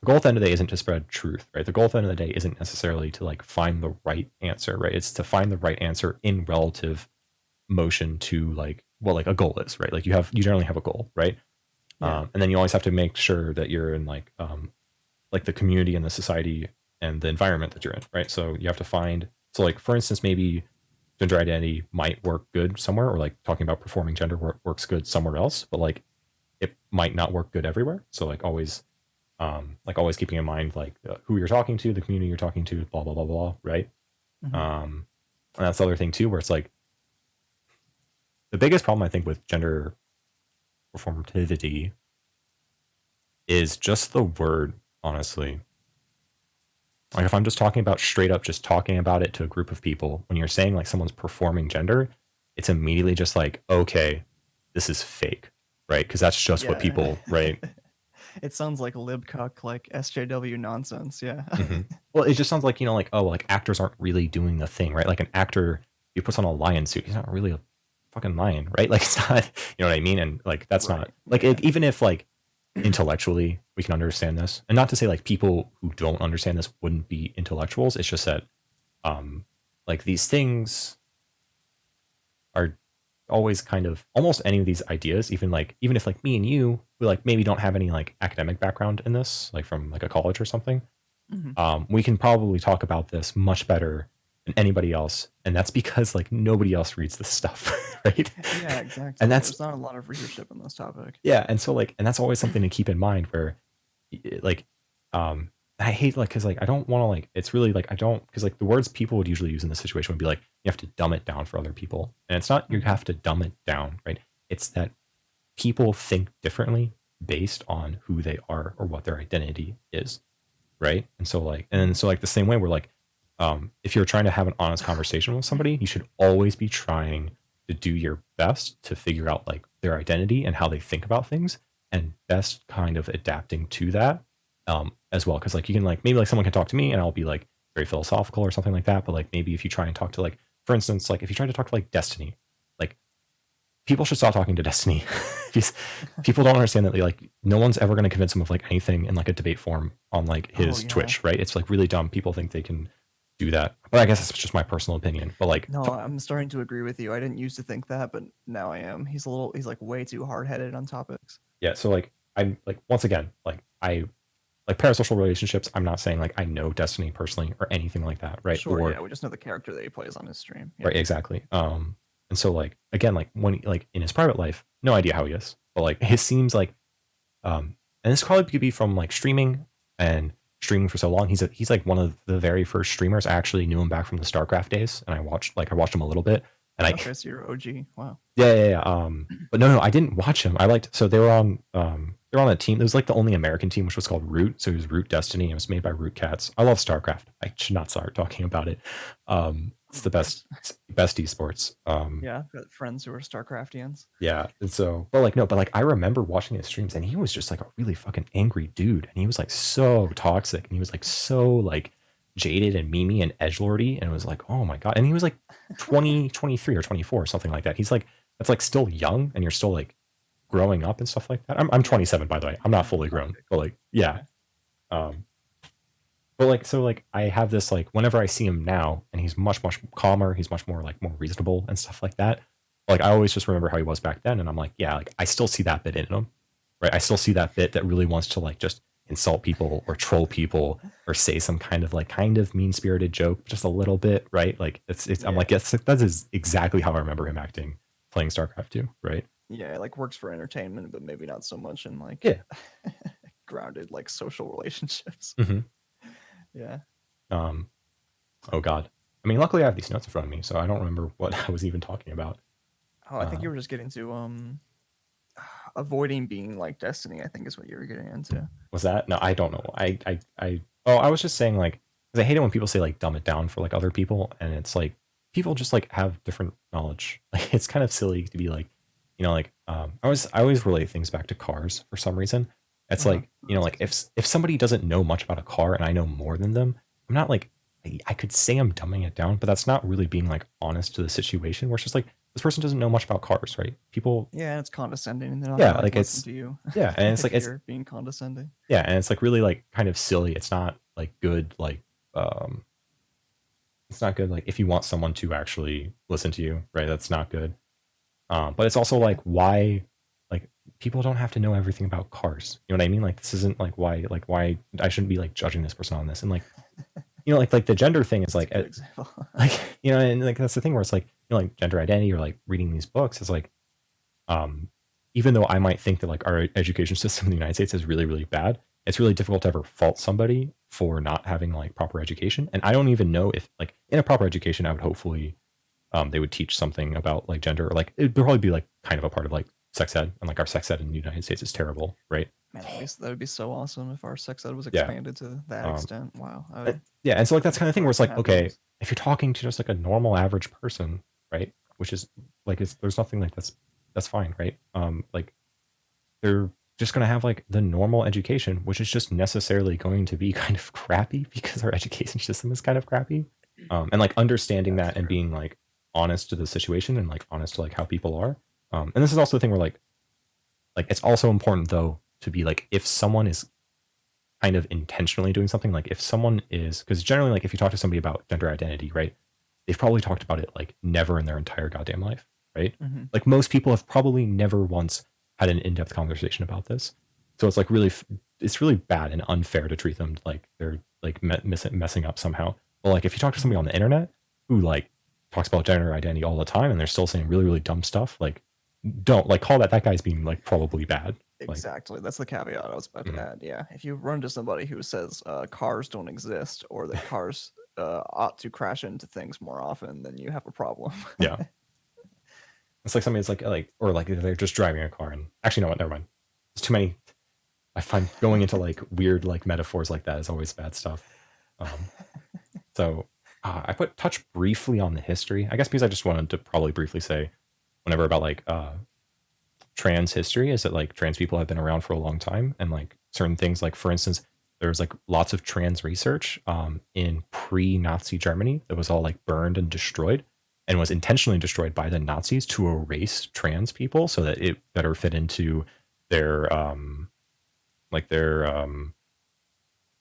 the goal at the end of the day isn't to spread truth, right? The goal at the end of the day isn't necessarily to like find the right answer, right? It's to find the right answer in relative motion to like what like a goal is, right? Like you generally have a goal, right? Yeah. And then you always have to make sure that you're in like the community and the society and the environment that you're in, right? So you have to find so like for instance maybe gender identity might work good somewhere or like talking about performing gender works good somewhere else, but like it might not work good everywhere. So like always keeping in mind like who you're talking to, the community you're talking to, blah blah blah blah, right? Mhm. And that's the other thing too, where it's like the biggest problem I think with gender performativity is just the word, honestly. Like if I'm just talking about straight up just talking about it to a group of people, when you're saying like someone's performing gender, it's immediately just like, okay, this is fake, right? Because that's just what Yeah. people, right? It sounds like libcuck, like SJW nonsense. Yeah. Mm-hmm. Well, it just sounds like, like, oh, like actors aren't really doing the thing, right? Like an actor, he puts on a lion suit, he's not really a fucking lion, right? Like it's not, you know what I mean? And like that's Right. not like Yeah. even if like intellectually we can understand this, and not to say like people who don't understand this wouldn't be intellectuals. It's just that like these things are always kind of almost any of these ideas, even if like me and you who like maybe don't have any like academic background in this, like from like a college or something, Mhm. we can probably talk about this much better than anybody else, and that's because like nobody else reads this stuff, right? Yeah, And exactly. that's There's not a lot of readership in this topic. yeah, and so like, and that's always something to keep in mind. Where like, I hate like because like I don't want to like it's really like I don't because like the words people would usually use in this situation would be like you have to dumb it down for other people, and it's not you Mhm. have to dumb it down, right? It's that people think differently based on who they are or what their identity is, right? Mhm. And so like the same way we're like if you're trying to have an honest conversation with somebody, you should always be trying to do your best to figure out like their identity and how they think about things and best kind of adapting to that as well, because like you can like maybe like someone can talk to me and I'll be like very philosophical or something like that, but like maybe if you try and talk to like for instance like if you try to talk to like Destiny, like people should stop talking to Destiny. Because people don't understand that they like no one's ever going to convince him of like anything in like a debate form on like Oh his yeah. Twitch, right? It's like really dumb. People think they can do that, but I guess it's just my personal opinion. But like, No, I'm starting to agree with you. I didn't used to think that, but now I am. He's like way too hard headed on topics. yeah. So like, I'm like once again, like I like parasocial relationships. I'm not saying like I know Destiny personally or anything like that, right? Sure, Or yeah, we just know the character that he plays on his stream. Yeah. right, exactly. And so like again, like when like in his private life, no idea how he is, but like it seems like and this probably could be from like streaming for so long. He's like one of the very first streamers. I actually knew him back from the StarCraft days, and I watched him a little bit, and I Okay, so you're OG. Wow. yeah. But no, I didn't watch him. I liked so they were on a team. It was like the only American team, which was called Root. So it was Root Destiny. It was made by Root Cats. I love StarCraft. I should not start talking about it. It's Of the course. best esports. Yeah, I've got friends who are StarCraftians. Yeah. And so, but like, no, but like, I remember watching his streams and he was just like a really fucking angry dude. And he was like so toxic and he was like so like jaded and memey and edgelordy. And it was like, oh my God. And he was like 20, 23 or 24 or something like that. He's like, that's like still young and you're still like growing up and stuff like that. I'm Yeah. 27, by the way. I'm not fully grown, but like, yeah. Um, but like, so like, I have this like, whenever I see him now, and he's much, much calmer, he's much more like more reasonable and stuff like that. Like, I always just remember how he was back then, and I'm like, yeah, like, I still see that bit in him, right? I still see that bit that really wants to like just insult people or troll people or say some kind of mean spirited joke, just a little bit, right? Like, I'm like, yes, that is exactly how I remember him acting playing StarCraft 2, right? Yeah, like works for entertainment, but maybe not so much in like Yeah. grounded like social relationships. Hmm. Yeah. Um, oh God. I mean, luckily I have these notes in front of me, so I don't remember what I was even talking about. Oh, I think Uh, you were just getting to avoiding being like Destiny, I think is what you were getting into. was that? No, I don't know. Oh, I was just saying like, because I hate it when people say like dumb it down for like other people, and it's like people just like have different knowledge. Like it's kind of silly to be like, like I always relate things back to cars for some reason. It's Uh-huh. like like if somebody doesn't know much about a car and I know more than them, I'm not like I could say I'm dumbing it down, but that's not really being like honest to the situation. Where it's just like this person doesn't know much about cars, right? People, Yeah, it's condescending and they're not yeah, gonna like like listen it's to you yeah, and it's if like it's you're being condescending. yeah, and it's like really like kind of silly. It's not like good like um it's not good like if you want someone to actually listen to you, right? That's not good. But it's also Yeah. like why like people don't have to know everything about cars. You know what I mean? Like this isn't like why I shouldn't be like judging this person on this. And like like the gender thing is That's a like good example. like and like that's the thing where it's like like gender identity or like reading these books is like um, even though I might think that like our education system in the United States is really, really bad, it's really difficult to ever fault somebody for not having like proper education. And I don't even know if like in a proper education, I would hopefully they would teach something about like gender or like it'd probably be like kind of a part of like sex ed, and like our sex ed in the United States is terrible, right? Man, that would be so awesome if our sex ed was Yeah. expanded to that Um, extent. Wow. yeah, and so like that's I'd kind of thing where love it's to like, have okay, those. if you're talking to just like a normal average person, right? Which is like there's nothing like that's fine, right? Like they're just going to have like the normal education, which is just necessarily going to be kind of crappy because our education system is kind of crappy. And like understanding Yeah, that's that and true. being like honest to the situation and like honest to like how people are. And this is also the thing where like it's also important though to be like if someone is kind of intentionally doing something, like if someone is because generally like if you talk to somebody about gender identity, right, they've probably talked about it like never in their entire goddamn life, right? Hmm. Like most people have probably never once had an in-depth conversation about this. So it's like really, it's really bad and unfair to treat them like they're like messing up somehow. But like if you talk to somebody Hmm. on the internet who like talks about gender identity all the time and they're still saying really, really dumb stuff, like don't like call that guy's being like probably bad. Like, Exactly. That's the caveat I was about to mm, add. Yeah. If you run into somebody who says cars don't exist or that cars ought to crash into things more often, then you have a problem. yeah, it's like somebody's like, or like they're just driving a car and actually, no, what? Never mind. There's too many. I find going into like weird like metaphors like that is always bad stuff. Um, so I put touch briefly on the history, I guess, because I just wanted to probably briefly say whenever about like trans history is that like trans people have been around for a long time and like certain things like for instance there's like lots of trans research in pre-Nazi Germany that was all like burned and destroyed and was intentionally destroyed by the Nazis to erase trans people so that it better fit into their like their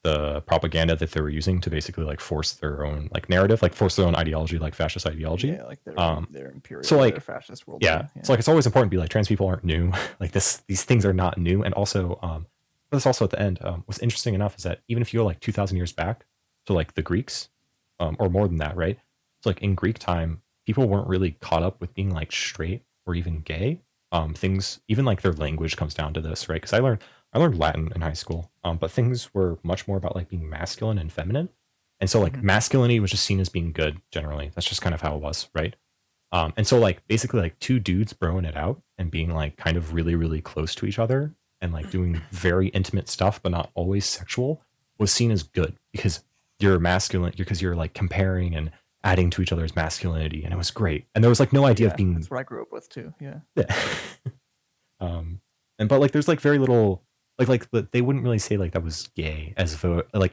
the propaganda that they were using to basically like force their own like narrative, like force their own ideology, like fascist ideology. Yeah, like their So imperial or their like fascist yeah, worldview. Yeah. so like it's always important to be like trans people aren't new. Like these things are not new, and also but this also at the end what's interesting enough is that even if you go like 2,000 years back to like the Greeks or more than that, right? So like in Greek time, people weren't really caught up with being like straight or even gay. Things even like their language comes down to this, right? Because I learned Latin in high school, but things were much more about like being masculine and feminine. And so like Hmm. masculinity was just seen as being good generally. That's just kind of how it was, right? And so like basically like two dudes broing it out and being like kind of really, really close to each other and like doing very intimate stuff, but not always sexual, was seen as good because you're masculine, because you're like comparing and adding to each other's masculinity. And it was great. And there was like no idea of Yeah, being that's what I grew up with too. Yeah. yeah. um and but like there's like very little but they wouldn't really say like that was gay as though like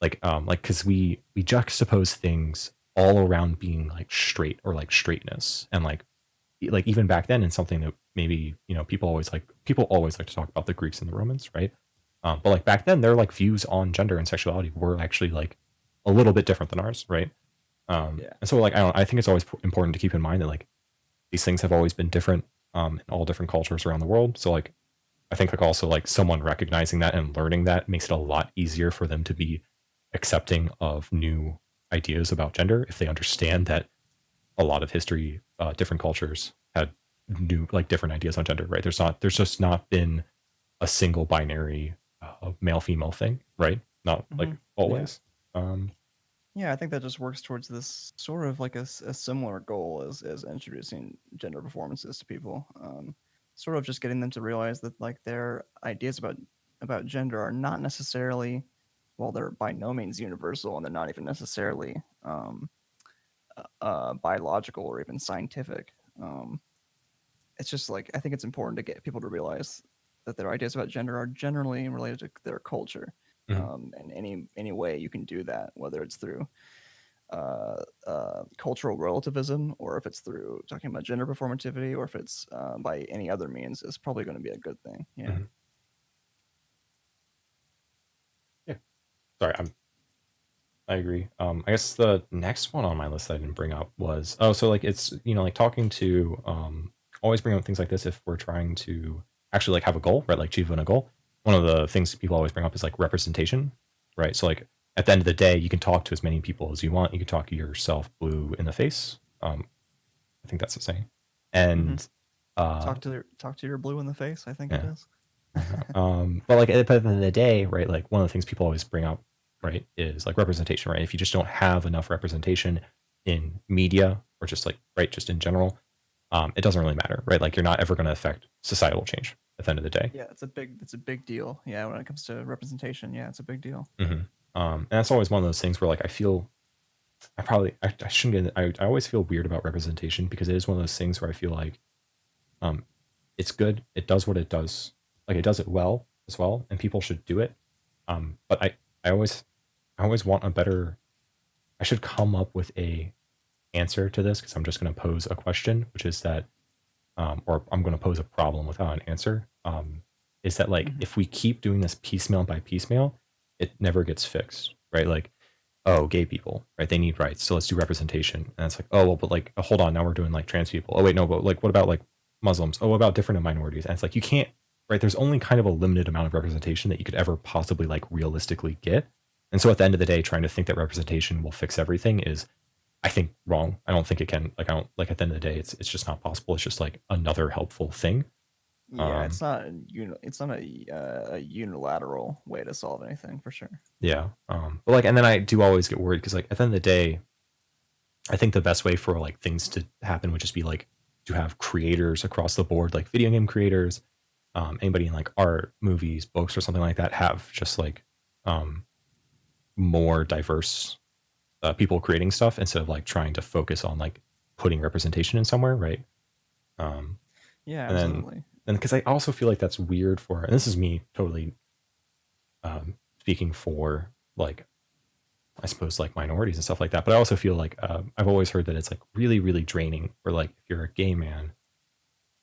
because we juxtapose things all around being like straight or like straightness and like even back then in something that maybe people always like to talk about the Greeks and the Romans, right? But like back then their like views on gender and sexuality were actually like a little bit different than ours, right? Yeah. And so like I think it's always important to keep in mind that like these things have always been different in all different cultures around the world. So like I think like also like someone recognizing that and learning that makes it a lot easier for them to be accepting of new ideas about gender if they understand that a lot of history, different cultures had new like different ideas on gender, right? There's just not been a single binary male female thing, right? Not like Yeah. always. Um, Yeah, I think that just works towards this sort of like a similar goal as introducing gender performances to people. Sort of just getting them to realize that like their ideas about gender are not necessarily, well, they're by no means universal, and they're not even necessarily biological or even scientific. It's just like I think it's important to get people to realize that their ideas about gender are generally related to their culture. mhm, And any way you can do that, whether it's through cultural relativism, or if it's through talking about gender performativity, or if it's by any other means, is probably going to be a good thing. Yeah. mhm. Yeah. Sorry, I agree. I guess the next one on my list that I didn't bring up was so like it's like talking to always bring up things like this if we're trying to actually like have a goal, right? Like achieving a goal. One of the things people always bring up is like representation, right? So like at the end of the day, you can talk to as many people as you want. You can talk to yourself blue in the face. I think that's the saying. Mm-hmm. And uh, Talk to your blue in the face, I think it yeah. is. But like at the end of the day, right? Like one of the things people always bring up, right, is like representation, right? If you just don't have enough representation in media or just like right, just in general, it doesn't really matter, right? Like you're not ever going to affect societal change at the end of the day. Yeah, it's a big deal. Yeah, when it comes to representation, yeah, it's a big deal. Mm-hmm. And that's always one of those things where like I feel I shouldn't get I always feel weird about representation because it is one of those things where I feel like um, it's good, it does what it does, like it does it well as well, and people should do it. But I always I always want a better. I should come up with a answer to this because I'm just going to pose a question, which is that, or I'm going to pose a problem without an answer. Is that like Mm-hmm. if we keep doing this piecemeal by piecemeal, it never gets fixed, right? Like, oh, gay people, right? They need rights, so let's do representation. And it's like, oh, well, but like, hold on, now we're doing like trans people. Oh, wait, no, but like, what about like Muslims? Oh, what about different minorities? And it's like you can't, right? There's only kind of a limited amount of representation that you could ever possibly like realistically get. And so at the end of the day, trying to think that representation will fix everything is, I think, wrong. I don't think it can. Like, I don't like at the end of the day, it's just not possible. It's just like another helpful thing. Yeah, Um, it's not a unilateral way to solve anything for sure. yeah. But like, and then I do always get worried because like at the end of the day, I think the best way for like things to happen would just be like to have creators across the board, like video game creators, anybody in like art, movies, books, or something like that, have just like um, more diverse people creating stuff instead of like trying to focus on like putting representation in somewhere, right? Um, Yeah, and then absolutely. and because I also feel like that's weird for, and this is me totally speaking for like I suppose like minorities and stuff like that, but I also feel like I've always heard that it's like really really draining for like if you're a gay man,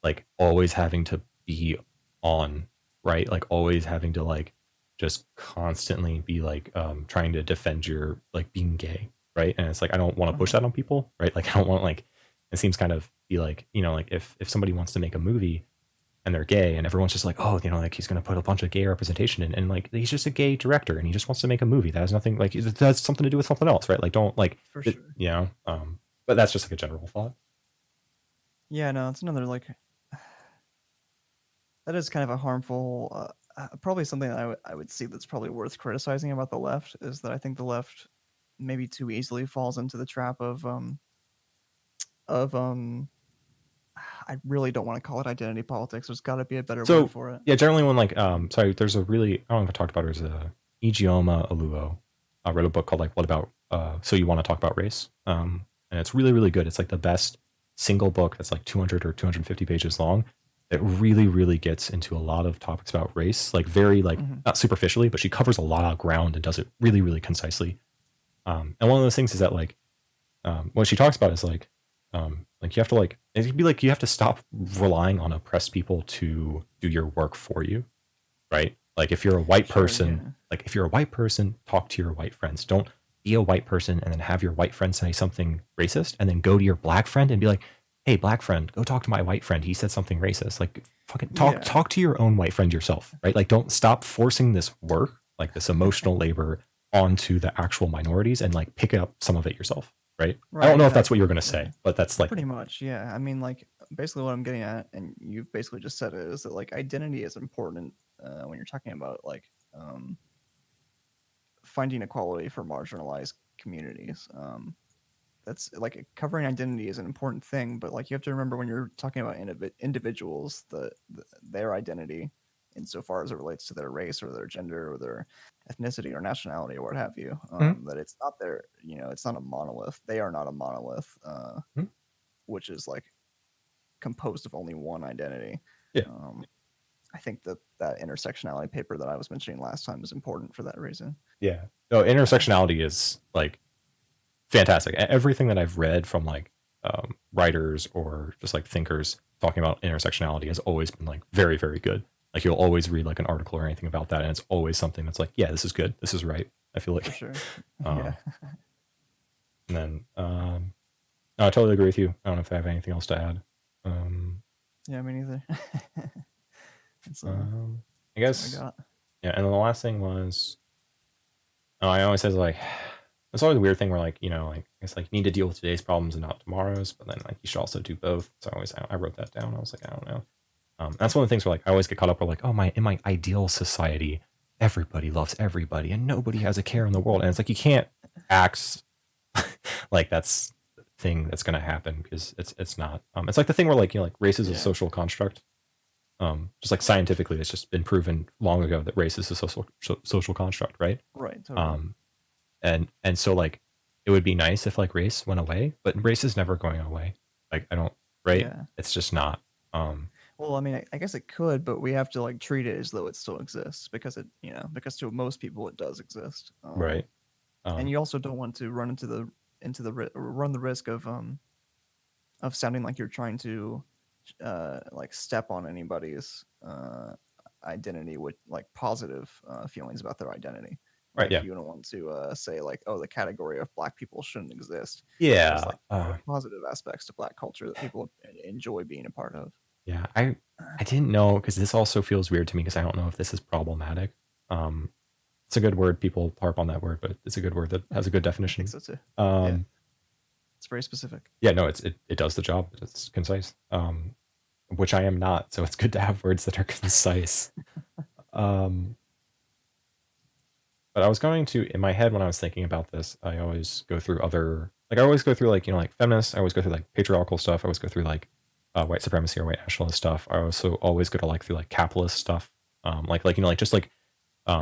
like always having to be on, right? Like always having to like just constantly be like trying to defend your like being gay, right? And it's like I don't want to push Uh-huh. that on people, right? Like I don't want like it seems kind of be like like if somebody wants to make a movie and they're gay and everyone's just like, oh, like he's going to put a bunch of gay representation in, and like he's just a gay director and he just wants to make a movie that has nothing, like it has something to do with something else, right? Like don't like For it, sure. but that's just like a general thought. Yeah, no, it's another like that is kind of a harmful. Probably something that I would see that's probably worth criticizing about the left is that I think the left maybe too easily falls into the trap of I really don't want to call it identity politics. There's got to be a better word So for it. yeah, generally when like sorry, there's a really, I don't know if I talked about it, there's a Ijeoma Oluo wrote a book called like What About So You Want to Talk About Race, and it's really really good. It's like the best single book that's like 200 or 250 pages long. It really really gets into a lot of topics about race, like very like Hmm. not superficially, but she covers a lot of ground and does it really really concisely. And one of those things is that like what she talks about is like you have to like it'd be like you have to stop relying on oppressed people to do your work for you, right? Like if you're a white Sure. person, Yeah. like if you're a white person, talk to your white friends. Don't be a white person and then have your white friend say something racist and then go to your black friend and be like, hey black friend, go talk to my white friend, he said something racist. Like fucking Yeah. talk to your own white friend yourself, right? Like don't stop forcing this work, like this emotional labor, onto the actual minorities and like pick up some of it yourself, right? I don't Right. know if that's what Exactly. you're going to Yeah. say, but that's like Pretty much. Yeah. I mean, like basically what I'm getting at, and you've basically just said it, is that like identity is important when you're talking about like finding equality for marginalized communities. That's like covering identity is an important thing, but like you have to remember when you're talking about individuals, their identity, insofar as it relates to their race or their gender or their ethnicity or nationality or what have you, Mhm. that it's not their, it's not a monolith. They are not a monolith, Mhm. which is like composed of only one identity. Yeah. Um, I think that intersectionality paper that I was mentioning last time is important for that reason. Yeah. No, intersectionality is like fantastic. Everything that I've read from like writers or just like thinkers talking about intersectionality has always been like very, very good. Like you'll always read like an article or anything about that, and it's always something that's like, yeah, this is good, this is right. I feel For like, sure. Yeah. um, and then no, I totally agree with you. I don't know if I have anything else to add. Um, Yeah, me neither. That's um, I that's what I guess, got. yeah. And then the last thing was, oh, I always says like, it's always a weird thing where like, like it's like you need to deal with today's problems and not tomorrow's, but then like you should also do both. So I wrote that down. I was like, I don't know. That's one of the things where like I always get caught up where like, oh my, in my ideal society, everybody loves everybody and nobody has a care in the world, and it's like you can't act like that's the thing that's going to happen, because it's not. It's like the thing where like like race is a Yeah. social construct. Just like scientifically, it's just been proven long ago that race is a social construct, right? Right. Totally. Um, and so like it would be nice if like race went away, but race is never going away. Like I don't, right? Yeah. It's just not. Well, I mean, I guess it could, but we have to like treat it as though it still exists because because to most people it does exist. Right. And you also don't want to run run the risk of sounding like you're trying to like step on anybody's identity with like positive feelings about their identity. Right. Like Yeah. you don't want to say like, oh, the category of black people shouldn't exist. There's Yeah. like positive aspects to black culture that people enjoy being a part of. Yeah. I didn't know, because this also feels weird to me, because I don't know if this is problematic. Um, it's a good word. People harp on that word, but it's a good word that has a good I think definition. so too. Yeah, Um, it's very specific. yeah. No, it does the job. It's concise. Which I am not. So it's good to have words that are concise. Um, but I was going to, in my head when I was thinking about this, I always go through other, like I always go through like, like feminists. I always go through like patriarchal stuff. I always go through like white supremacy or white nationalist stuff. I also always go to like through like capitalist stuff. Like just like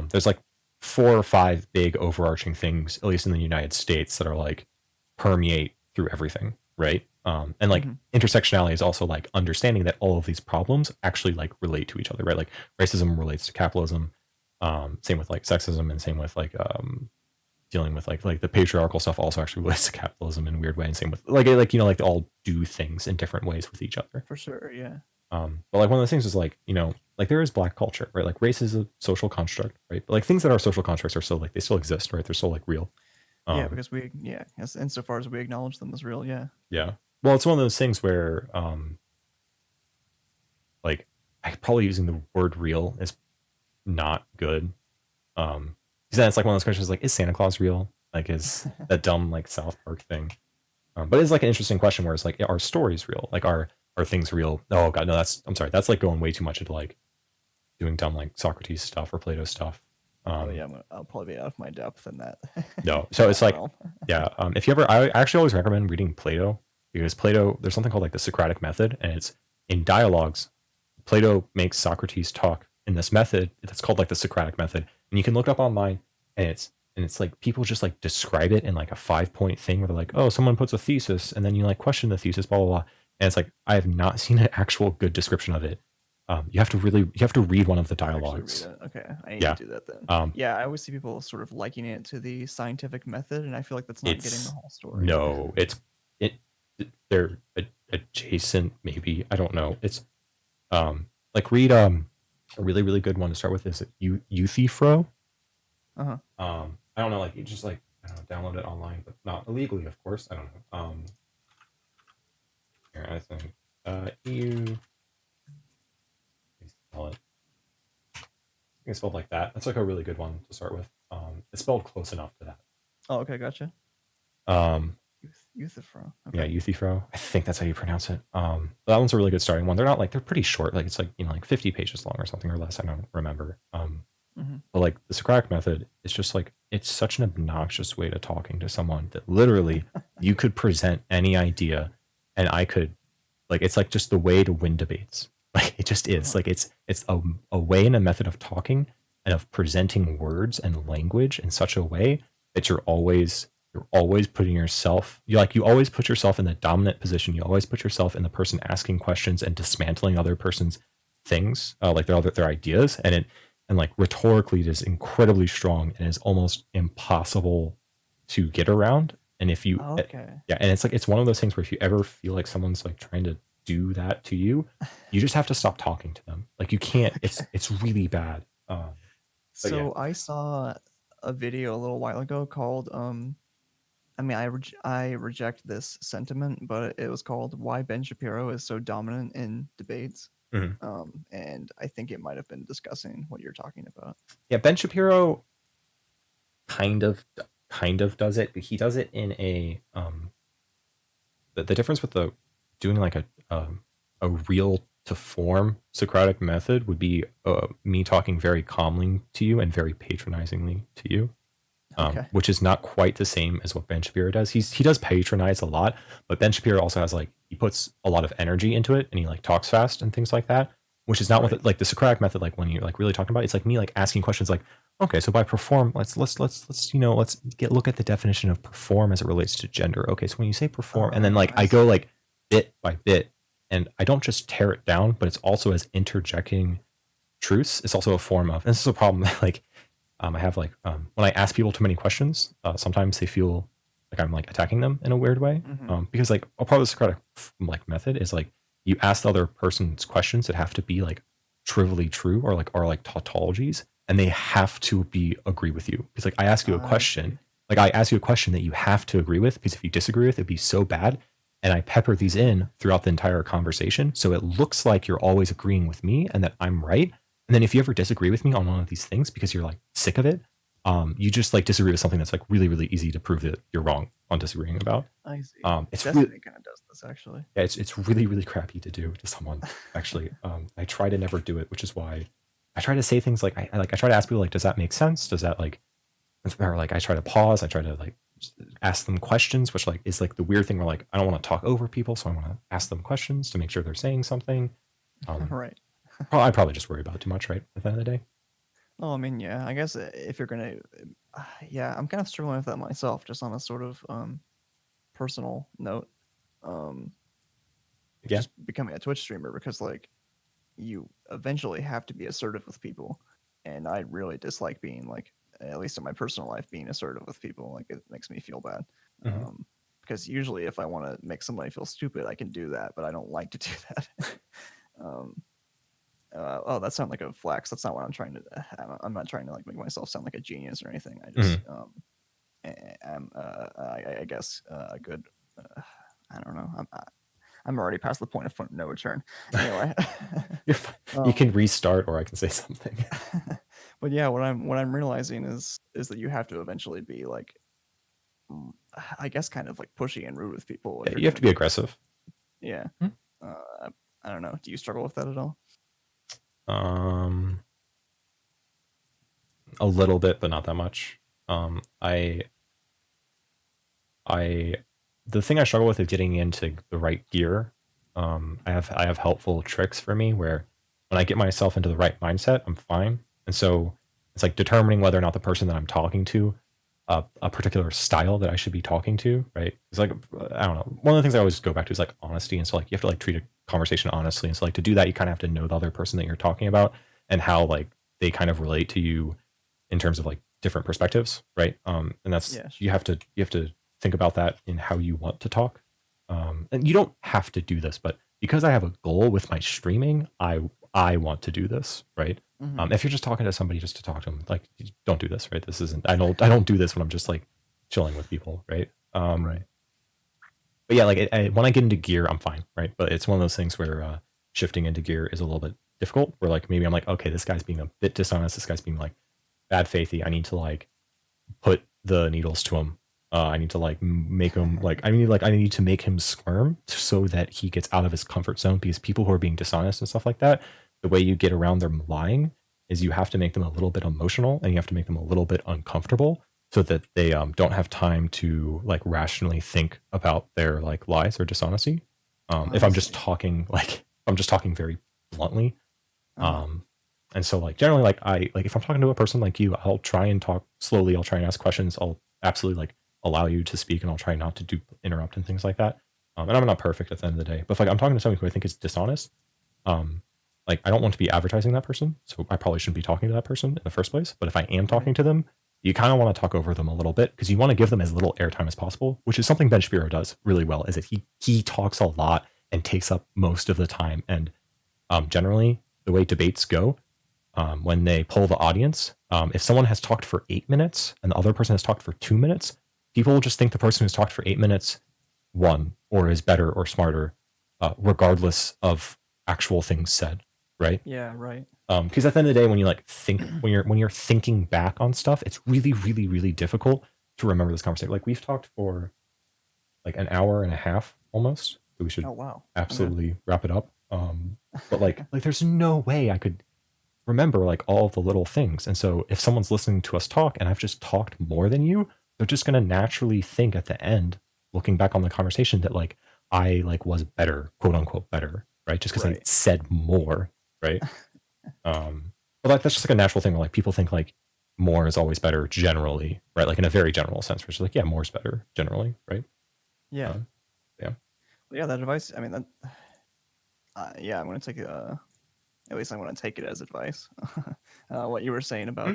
there's like 4 or 5 big overarching things, at least in the United States, that are like permeate through everything, right? And like Hmm. intersectionality is also like understanding that all of these problems actually like relate to each other, right? Like racism relates to capitalism, same with like sexism, and same with like dealing with like the patriarchal stuff also actually relates to capitalism in a weird way, and same with like like they all do things in different ways with each other. For sure. Yeah. But like one of the things is like like there is black culture, right? Like race is a social construct, right? But like things that are social constructs are still like they still exist, right? They're still like real. Yeah, um because as insofar as we acknowledge them as real, yeah. yeah, well, it's one of those things where like I probably using the word real is not good. Because then it's like one of those questions like, is Santa Claus real? Like, is that dumb like South Park thing? But it's like an interesting question where it's like, are stories real? Like, are things real? Oh god, no, I'm sorry, that's like going way too much into like doing dumb like Socrates stuff or Plato stuff. Oh yeah, I'll probably be out of my depth in that No, in so it's that like, realm. yeah, if you ever, I actually always recommend reading Plato, because Plato, there's something called like the Socratic method, and it's in dialogues. Plato makes Socrates talk in this method that's called like the Socratic method, and you can look up online, and it's like people just like describe it in like a 5 point thing where they're like, oh, someone puts a thesis, and then you like question the thesis, blah blah blah, and it's like I have not seen an actual good description of it. You have to read one of the Actually read dialogues. it. Okay, I need Yeah. to do that then. Um, Yeah, I always see people sort of likening it to the scientific method, and I feel like that's not getting the it's whole story. no, it they're adjacent, maybe, I don't know. It's like read a really really good one to start with is Euthyphro. Uh-huh. I don't know, like you just like, I don't know, download it online, but not illegally, of course. I don't know. Here, I think EU, spell it. I think it's spelled like that. That's like a really good one to start with. It's spelled close enough to that. Oh, okay, gotcha. Um, Euthyphro. Yeah, Okay. Euthyphro. I think that's how you pronounce it. That one's a really good starting one. They're not like they're pretty short. Like it's like like 50 pages long or something or less. I don't remember. Hmm. But like the Socratic method is just like it's such an obnoxious way to talking to someone that literally you could present any idea, and I could like it's like just the way to win debates. Like it just is. Like it's a way and a method of talking and of presenting words and language in such a way that you're always putting yourself you always put yourself in the dominant position. You always put yourself in the person asking questions and dismantling other person's things, like their ideas, and like rhetorically it is incredibly strong and is almost impossible to get around. And if you Okay. yeah, and it's like it's one of those things where if you ever feel like someone's like trying to do that to you, you just have to stop talking to them. Like you can't. Okay. It's really bad. But yeah. So I saw a video a little while ago called I mean I reject this sentiment, but it was called "Why Ben Shapiro is So Dominant in Debates." Mhm. And I think it might have been discussing what you're talking about. Yeah, Ben Shapiro kind of kind of does it, but he does it in a the difference with the doing like a real to form Socratic method would be me talking very calmly to you and very patronizingly to you, Okay. which is not quite the same as what Ben Shapiro does. He does patronize a lot, but Ben Shapiro also has like he puts a lot of energy into it and he like talks fast and things like that, which is not what Right. like the Socratic method. Like when you're like really talking about it, it's like me like asking questions like, okay, so by perform, let's look at the definition of perform as it relates to gender. Okay, so when you say perform, and then like I I go see. like bit by bit, and I don't just tear it down, but it's also as interjecting truths. It's also a form of, and this is a problem. Like I have like when I ask people too many questions, sometimes they feel like I'm like attacking them in a weird way. Hmm. Because like a part of the Socratic like method is like you ask the other person's questions that have to be like trivially true or like tautologies, and they have to be agree with you. Because like I ask you a I question, see. like I ask you a question that you have to agree with, because if you disagree with it, it'd be so bad. And I pepper these in throughout the entire conversation, so it looks like you're always agreeing with me and that I'm right. And then if you ever disagree with me on one of these things because you're like sick of it, you just like disagree with something that's like really, really easy to prove that you're wrong on disagreeing about. I see. It's really, Destiny kind of does this actually. yeah, it's really, really crappy to do to someone. Actually, I try to never do it, which is why I try to say things like I try to ask people like, does that make sense? Does that like, or like I try to pause. I try to like ask them questions, which like is like the weird thing where like I don't want to talk over people, so I want to ask them questions to make sure they're saying something. Um, Right. I probably just worry about it too much, right? At the end of the day. Oh, I mean, yeah. I guess if you're gonna, yeah, I'm kind of struggling with that myself, just on a sort of personal note. Um, Yeah. just becoming a Twitch streamer because like you eventually have to be assertive with people, and I really dislike being like, at least in my personal life, being assertive with people. Like it makes me feel bad. Mhm. Because usually if I want to make somebody feel stupid, I can do that, but I don't like to do that. um, oh, that sounds like a flex. That's not what I'm trying to. I'm not trying to like make myself sound like a genius or anything. I just Mhm. am, I guess, a good. I don't know. I'm already past the point of no return. Anyway, You um, can restart, or I can say something. but yeah, what I'm realizing is that you have to eventually be like, I guess, kind of like pushy and rude with people if Yeah, you're you have gonna to be be. aggressive. Yeah. Hmm. I don't know. Do you struggle with that at all? Um, a little bit, but not that much. Um, I, I, the thing I struggle with is getting into the right gear. I have helpful tricks for me where when I get myself into the right mindset, I'm fine. And so it's like determining whether or not the person that I'm talking to, a particular style that I should be talking to, right? It's like I don't know. One of the things I always go back to is like honesty, and so like you have to like treat a conversation honestly, and so like to do that, you kind of have to know the other person that you're talking about and how like they kind of relate to you in terms of like different perspectives, right? And that's Yeah. you have to think about that in how you want to talk. And you don't have to do this, but because I have a goal with my streaming, I want to do this, right? Hmm. If you're just talking to somebody just to talk to them, like don't do this, right? This isn't. I don't do this when I'm just like chilling with people, right? Right. But yeah, like when I get into gear, I'm fine, right? But it's one of those things where shifting into gear is a little bit difficult. Where like maybe I'm like, okay, this guy's being a bit dishonest. This guy's being like bad faithy. I need to like put the needles to him I need to like make him like I need to make him squirm so that he gets out of his comfort zone, because people who are being dishonest and stuff like that, the way you get around them lying is you have to make them a little bit emotional, and you have to make them a little bit uncomfortable so that they don't have time to like rationally think about their like lies or dishonesty. If I I'm just see. talking like I'm just talking very bluntly. Uh-huh. um and so like generally like I like if I'm talking to a person like you, I'll try and talk slowly, I'll try and ask questions, I'll absolutely like allow you to speak, and I'll try not to do interrupt and things like that. And I'm not perfect at the end of the day, but if like I'm talking to someone who I think is dishonest, um like I don't want to be advertising that person, so I probably shouldn't be talking to that person in the first place. But if I am Right. talking to them, you kind of want to talk over them a little bit, because you want to give them as little airtime as possible, which is something Ben Shapiro does really well. Is that he talks a lot and takes up most of the time. And generally the way debates go, when they poll the audience, if someone has talked for 8 minutes and the other person has talked for 2 minutes, people will just think the person who's talked for 8 minutes won or is better or smarter, regardless of actual things said, right? Yeah, right. Because at the end of the day, when you like think, when you're thinking back on stuff, it's really, really, really difficult to remember this conversation. Like we've talked for like an hour and a half almost, so we should Oh wow. Okay. absolutely wrap it up. But like there's no way I could remember like all of the little things. And so if someone's listening to us talk and I've just talked more than you, they're just going to naturally think at the end, looking back on the conversation, that like I like was better, quote unquote better, right? Just because I Right. said more, right? But like that's just like a natural thing where like people think like more is always better generally, right? Like in a very general sense, which is like, yeah, more is better generally, right? Yeah. Um, yeah. Yeah, that advice, I mean, that yeah, I'm gonna take at least I want to take it as advice. What you were saying about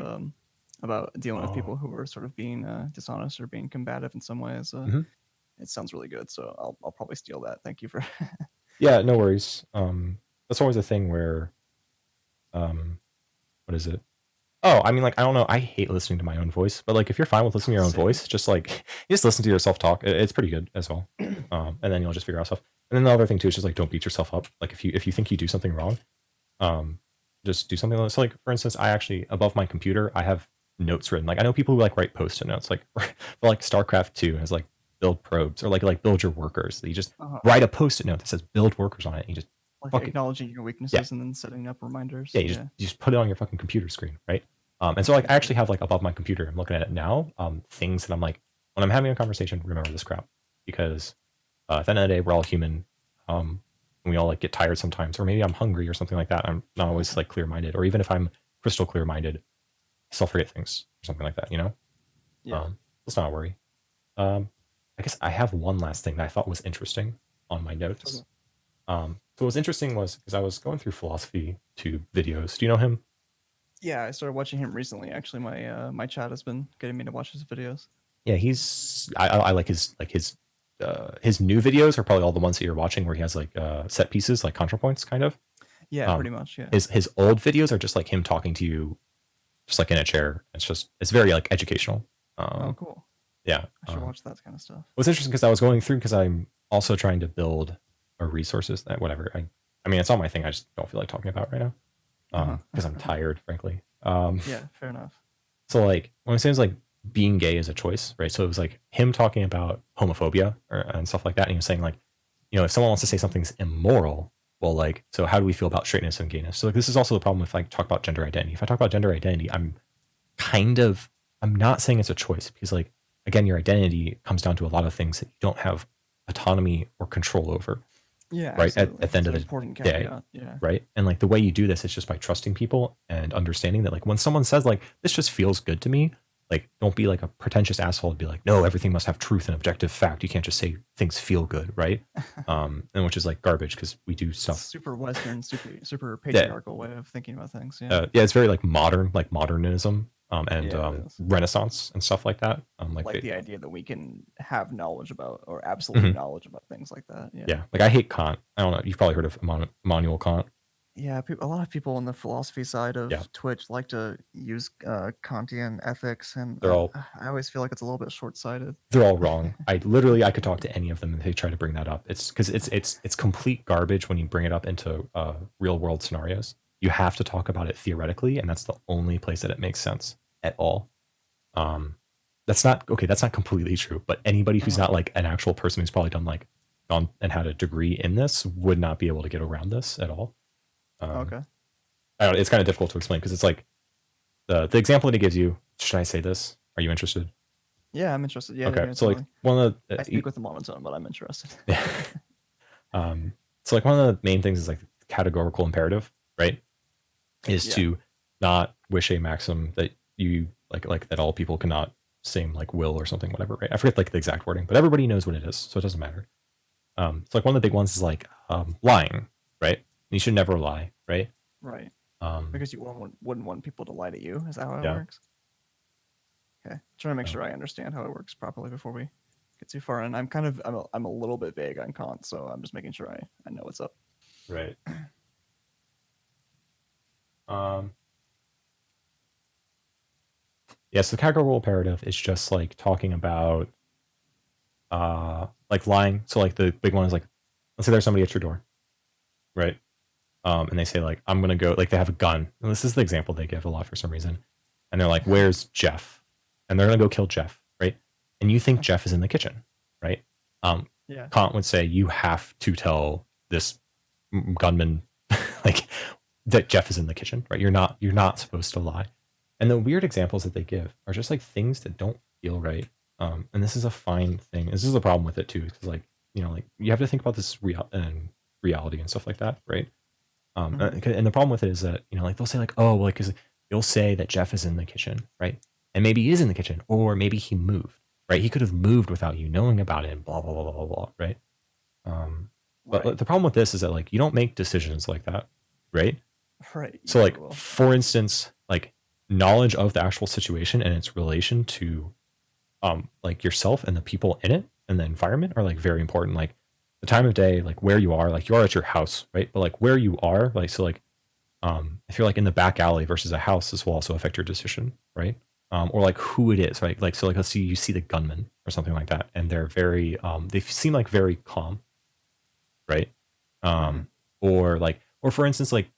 dealing with Oh. people who are sort of being dishonest or being combative in some ways, Mhm. it sounds really good. So I'll probably steal that. Thank you for. Yeah, no worries. That's always a thing where, what is it? Oh, I mean, like, I don't know. I hate listening to my own voice, but like, if you're fine with listening to your own Same. voice, just like, you just listen to yourself talk. It's pretty good as well. And then you'll just figure out stuff. And then the other thing too is just like, don't beat yourself up. Like, if you think you do something wrong, um, just do something else. So like, for instance, I actually above my computer, I have notes written. Like, I know people who like write post-it notes, like for like StarCraft 2 has like build probes, or like build your workers. You just Uh-huh. write a post-it note that says build workers on it. And you just Like fuck it. acknowledging your Yeah, weaknesses and then setting up reminders. yeah, Yeah. you just put it on your fucking computer screen, right? And so like I Exactly. actually have like above my computer, I'm looking at it now, things that I'm like, when I'm having a conversation, remember this crap, because at the end of the day, we're all human. And we all like get tired sometimes, or maybe I'm hungry or something like that. I'm not always like clear minded, or even if I'm crystal clear minded, I still forget things or something like that, you know. Yeah. Let's not worry. I guess I have one last thing that I thought was interesting on my Okay. notes. So what was interesting was because I was going through philosophy tube videos. Do you know him? Yeah, I started watching him recently. Actually, my chat has been getting me to watch his videos. Yeah, I like his new videos are probably all the ones that you're watching where he has like set pieces like contrapoints kind of. Yeah, Um, pretty much. Yeah. his old videos are just like him talking to you, just like in a chair. It's very like educational. Oh, Um, cool. yeah. I should watch that kind of stuff. It was interesting because I was going through, because I'm also trying to build a resources that whatever. I mean it's all my thing. I just don't feel like talking about right now. Uh Because I'm huh. tired, frankly. Yeah. Fair enough. So like when I'm saying like being gay is a choice, right? So it was like him talking about homophobia and stuff like that, and he was saying like, if someone wants to say something's immoral, well, like, so how do we feel about straightness and gayness? So like this is also the problem if I talk about gender identity. If I talk about gender identity, kind of I'm not saying it's a choice, because like again, your identity comes down to a lot of things that you don't have autonomy or control over, Yeah, right? absolutely. At the end It's of an the important day, caveat. Yeah. right? And like the way you do this is just by trusting people and understanding that like when someone says like this just feels good to me, like don't be like a pretentious asshole and be like, no, everything must have truth and objective fact. You can't just say things feel good, right? And which is like garbage, because we do It's stuff super Western, super that patriarchal way of thinking about things. Yeah. yeah, it's very like modernism, and Yeah, it is. Renaissance and stuff like that. Like Like the idea that we can have knowledge about or absolute mhm, knowledge about things like that. Yeah. yeah, like I hate Kant. I don't know. You've probably heard of Immanuel Kant. Yeah, a lot of people on the philosophy side Yeah, of Twitch like to use Kantian ethics, and they're all I always feel like it's a little bit short-sighted. they're all wrong. I could talk to any of them and they try to bring that up. It's because it's complete garbage when you bring it up into real world scenarios. You have to talk about it theoretically, and that's the only place that it makes sense at all. Um, that's not okay. That's not completely true. But anybody who's Uh-huh. not like an actual person who's probably done like gone and had a degree in this would not be able to get around this at all. Um, Okay. I don't know, it's kind of difficult to explain because it's like the example that he gives you. Should I say this? Are you interested? Yeah, I'm interested. Yeah, Okay, yeah, so like totally. one of I speak with a monotone, but I'm interested. yeah. So like one of the main things is like categorical imperative, right? Is Yeah. to not wish a maxim that you like that all people cannot same like will or something, whatever, right? I forget like the exact wording, but everybody knows what it is, so it doesn't matter. So like one of the big ones is like lying, right? You should never lie, right? Right. Um, Because you wouldn't want people to lie to you. Is that how it yeah, works? Okay. Trying to make uh, sure I understand how it works properly before we get too far in. I'm a little bit vague on Kant, so I'm just making sure I know what's up. right. Um, yeah, so the categorical imperative is just like talking about like lying. So like the big one is like, let's say there's somebody at your door, right? And they say like, I'm gonna go. Like they have a gun, and this is the example they give a lot for some reason. And they're like, "Where's Jeff?" And they're gonna go kill Jeff, right? And you think Jeff is in the kitchen, right? Um, Yeah. Kant would say you have to tell this gunman like that Jeff is in the kitchen, right? You're not supposed to lie. And the weird examples that they give are just like things that don't feel right. And this is a fine thing. This is a problem with it too, because like like you have to think about this reality and stuff like that, right? Hmm. And the problem with it is that like they'll say like, oh, well, like, because you'll say that Jeff is in the kitchen, right? And maybe he is in the kitchen, or maybe he moved, right? He could have moved without you knowing about it, and blah blah blah blah blah, right? Um, but Right. like, the problem with this is that like you don't make decisions like that, right? Right. You So never like will. for instance, like knowledge of the actual situation and its relation to like yourself and the people in it and the environment are like very important. Like the time of day, like where you are, like you are at your house, right? But like where you are, like so like if you're like in the back alley versus a house, this will also affect your decision, right? Or like who it is, right? Like so like let's see you see the gunman or something like that, and they're very they seem like very calm, right? Hmm. Um or for instance like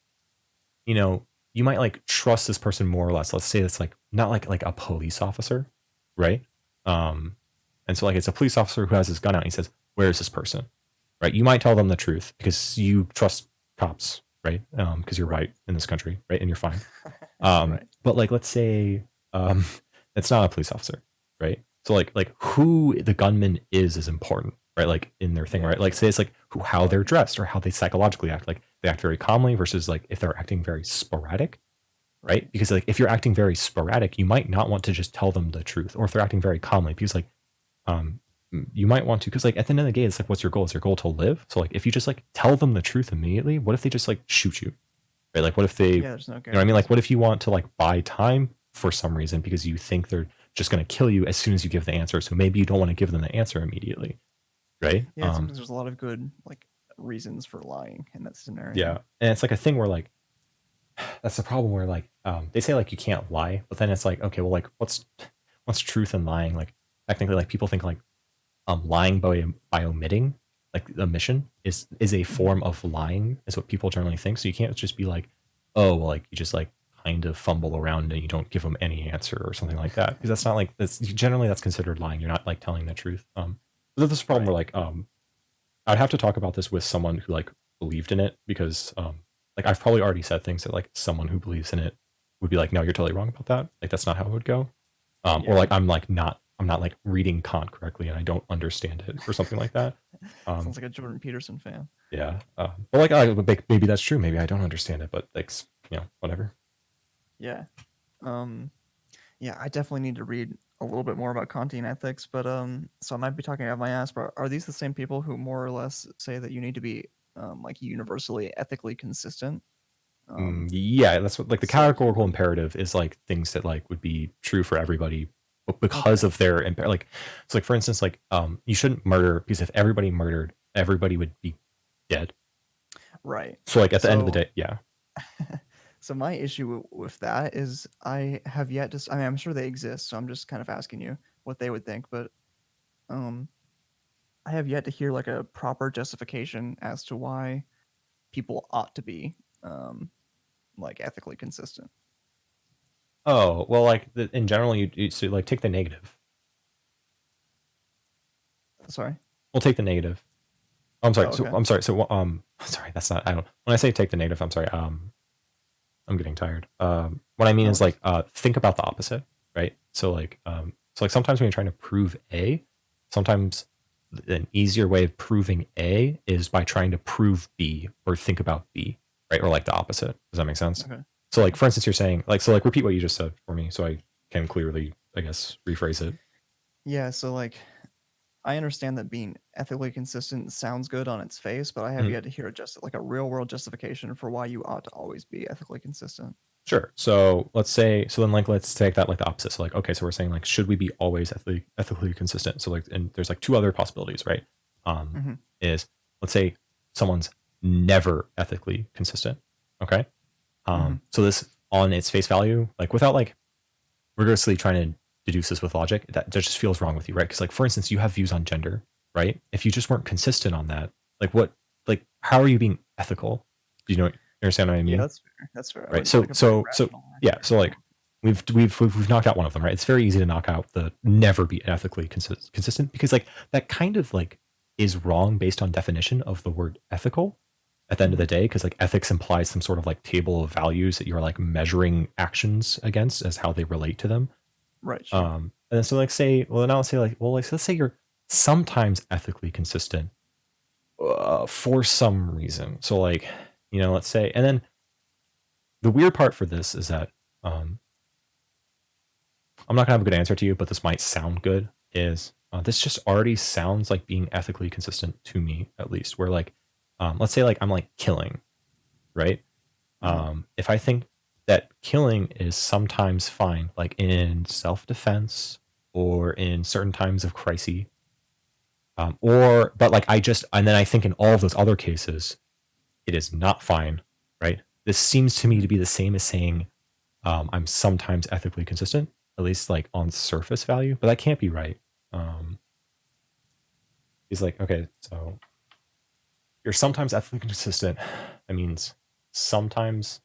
you know, you might like trust this person more or less. Let's say it's like not like a police officer, right? Um, and so like it's a police officer who has his gun out. And he says, "Where is this person?" Right? You might tell them the truth because you trust cops, right? Because you're Right. white in this country, right? And you're fine. Right. But like let's say um, it's not a police officer, right? So like who the gunman is important, right? Like in their thing, Yeah. right? Like say it's like how they're dressed or how they psychologically act. Like they act very calmly versus like if they're acting very sporadic, right? Right. Because like if you're acting very sporadic, you might not want to just tell them the truth, or if they're acting very calmly, because like um you might want to, because like at the end of the day, it's like what's your goal? Is your goal to live? So like if you just like tell them the truth immediately, what if they just like shoot you, right? Like what if they, Yeah. There's no what I mean? guarantees. Like what if you want to like buy time for some reason because you think they're just going to kill you as soon as you give the answer, so maybe you don't want to give them the answer immediately, right? Yeah. It seems like there's a lot of good like reasons for lying in that Yeah, scenario. and it's like a thing where like that's the problem where like they say like you can't lie, but then it's like okay, well like what's truth and lying? Like technically, like people think like lying by omitting, like omission is a Hmm. form of lying, is what people generally think. So you can't just be like, oh well, like you just like kind of fumble around and you don't give them any answer or something like that, because that's not like that's generally that's considered lying. You're not like telling the truth. But this problem where Right. like I'd have to talk about this with someone who like believed in it, because like I've probably already said things that like someone who believes in it would be like, no, you're totally wrong about that. Like that's not how it would go. Or Yeah. like I'm not like reading Kant correctly and I don't understand it or something like that. Sounds Um, like a Jordan Peterson fan. yeah. But like maybe that's true. Maybe I don't understand it, but like whatever. Yeah. Um. Yeah. I definitely need to read a little bit more about Kantian ethics, but so I might be talking out of my ass. But are these the same people who more or less say that you need to be like universally ethically consistent? Yeah, that's what like the So like you categorical wouldn't. imperative is like things that like would be true for everybody, but because Okay. of their like so like for instance like you shouldn't murder because if everybody murdered, everybody would be dead. Right. So like at the end of the So day, yeah. so my issue with that is I have yet to. I mean, I'm sure they exist, so I'm just kind of asking you what they would think, but um, I have yet to hear like a proper justification as to why people ought to be um, like ethically consistent. Oh well, like in general, you so like take the negative. Sorry. We'll take the negative. I'm sorry. Oh, So okay. I'm sorry. So sorry. That's not. I don't. When I say take the negative, I'm sorry. I'm getting tired. What I mean No is worries. like think about the opposite, right? So like sometimes when you're trying to prove A, sometimes an easier way of proving A is by trying to prove B or think about B, right? Or like the opposite. Does that make sense? Okay. So Yeah. like for instance, you're saying like so like repeat what you just said for me, so I can clearly, I guess, rephrase it. Yeah. So like, I understand that being ethically consistent sounds good on its face, but I have Mhm. yet to hear just like a real world justification for why you ought to always be ethically consistent. Sure. So let's say so then like let's take that like the opposite. So like okay, so we're saying like should we be always ethically consistent? So like and there's like two other possibilities, right? Um, Hmm. is let's say someone's never ethically consistent. Okay. Hmm. So this on its face value, like without like rigorously trying to deduce this with logic, that just feels wrong with you, right? Because like for instance, you have views on gender, right? If you just weren't consistent on that, like what like how are you being ethical? Do you know you understand what I Yeah, mean? that's fair. That's fair. I Right. wouldn't say So like a very so so rational yeah. actor. So like we've knocked out one of them, right? It's very easy to knock out the never be ethically consistent because like that kind of like is wrong based on definition of the word ethical at the end of Hmm. the day because like ethics implies some sort of like table of values that you're like measuring actions against as how they relate to them. Right. Sure. And then so like say well now let's say like well like let's say you're sometimes ethically consistent for some reason. So like let's say and then the weird part for this is that um, I'm not gonna have a good answer to you, but this might sound good. Is this just already sounds like being ethically consistent to me at least? Where like, let's say like I'm like killing, right? Uh huh. If I think that killing is sometimes fine, like in self defense or in certain times of crisis, or but like I just and then I think in all of those other cases it is not fine, right? This seems to me Hmm. to be the same as saying I'm sometimes ethically consistent, at least like on surface value, but that can't be right. Um, he's like, okay, so you're sometimes ethically consistent. That means sometimes.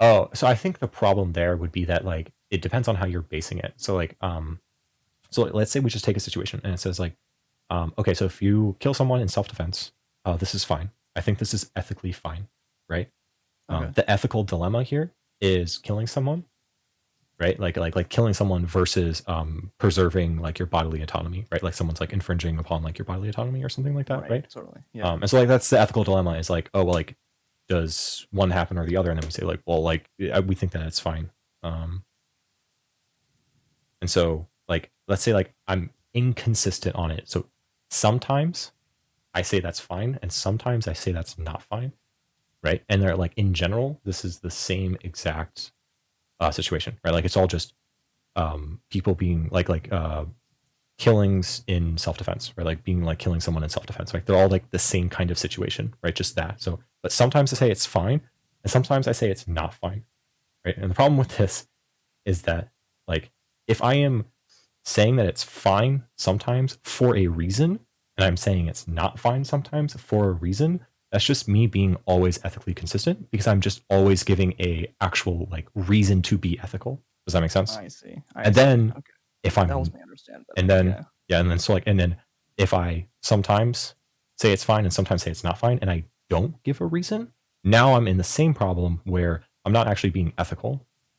Oh, so I think the problem there would be that like it depends on how you're basing it. So let's say we just take a situation and it says like, okay, so if you kill someone in self defense, this is fine. I think this is ethically fine, right? Okay. The ethical dilemma here is killing someone right? Like killing someone versus preserving like your bodily autonomy, right? Like someone's like infringing upon like your bodily autonomy or something like that, Right. right? Totally. Yeah. And so like that's the ethical dilemma is like, oh well, like does one happen or the other? And then we say like, well, like we think that it's fine. Um, and so like let's say like I'm inconsistent on it. So sometimes I say that's fine, and sometimes I say that's not fine, right? And they're like in general, this is the same exact situation, right? Like it's all just people being killings in self-defense, right? Like being like killing someone in self-defense. Like they're all like the same kind of situation, right? Just that. So, but sometimes I say it's fine, and sometimes I say it's not fine, right? And the problem with this is that like if I am saying that it's fine sometimes for a reason, and I'm saying it's not fine sometimes for a reason, that's just me being always ethically consistent because I'm just always giving a actual like reason to be ethical. Does that make sense? I see. I And see. then Okay. if That helps I'm me understand and better. then Yeah. yeah, and then so like and then if I sometimes say it's fine and sometimes say it's not fine and I don't give a reason, now I'm in the same problem where I'm not actually being ethical.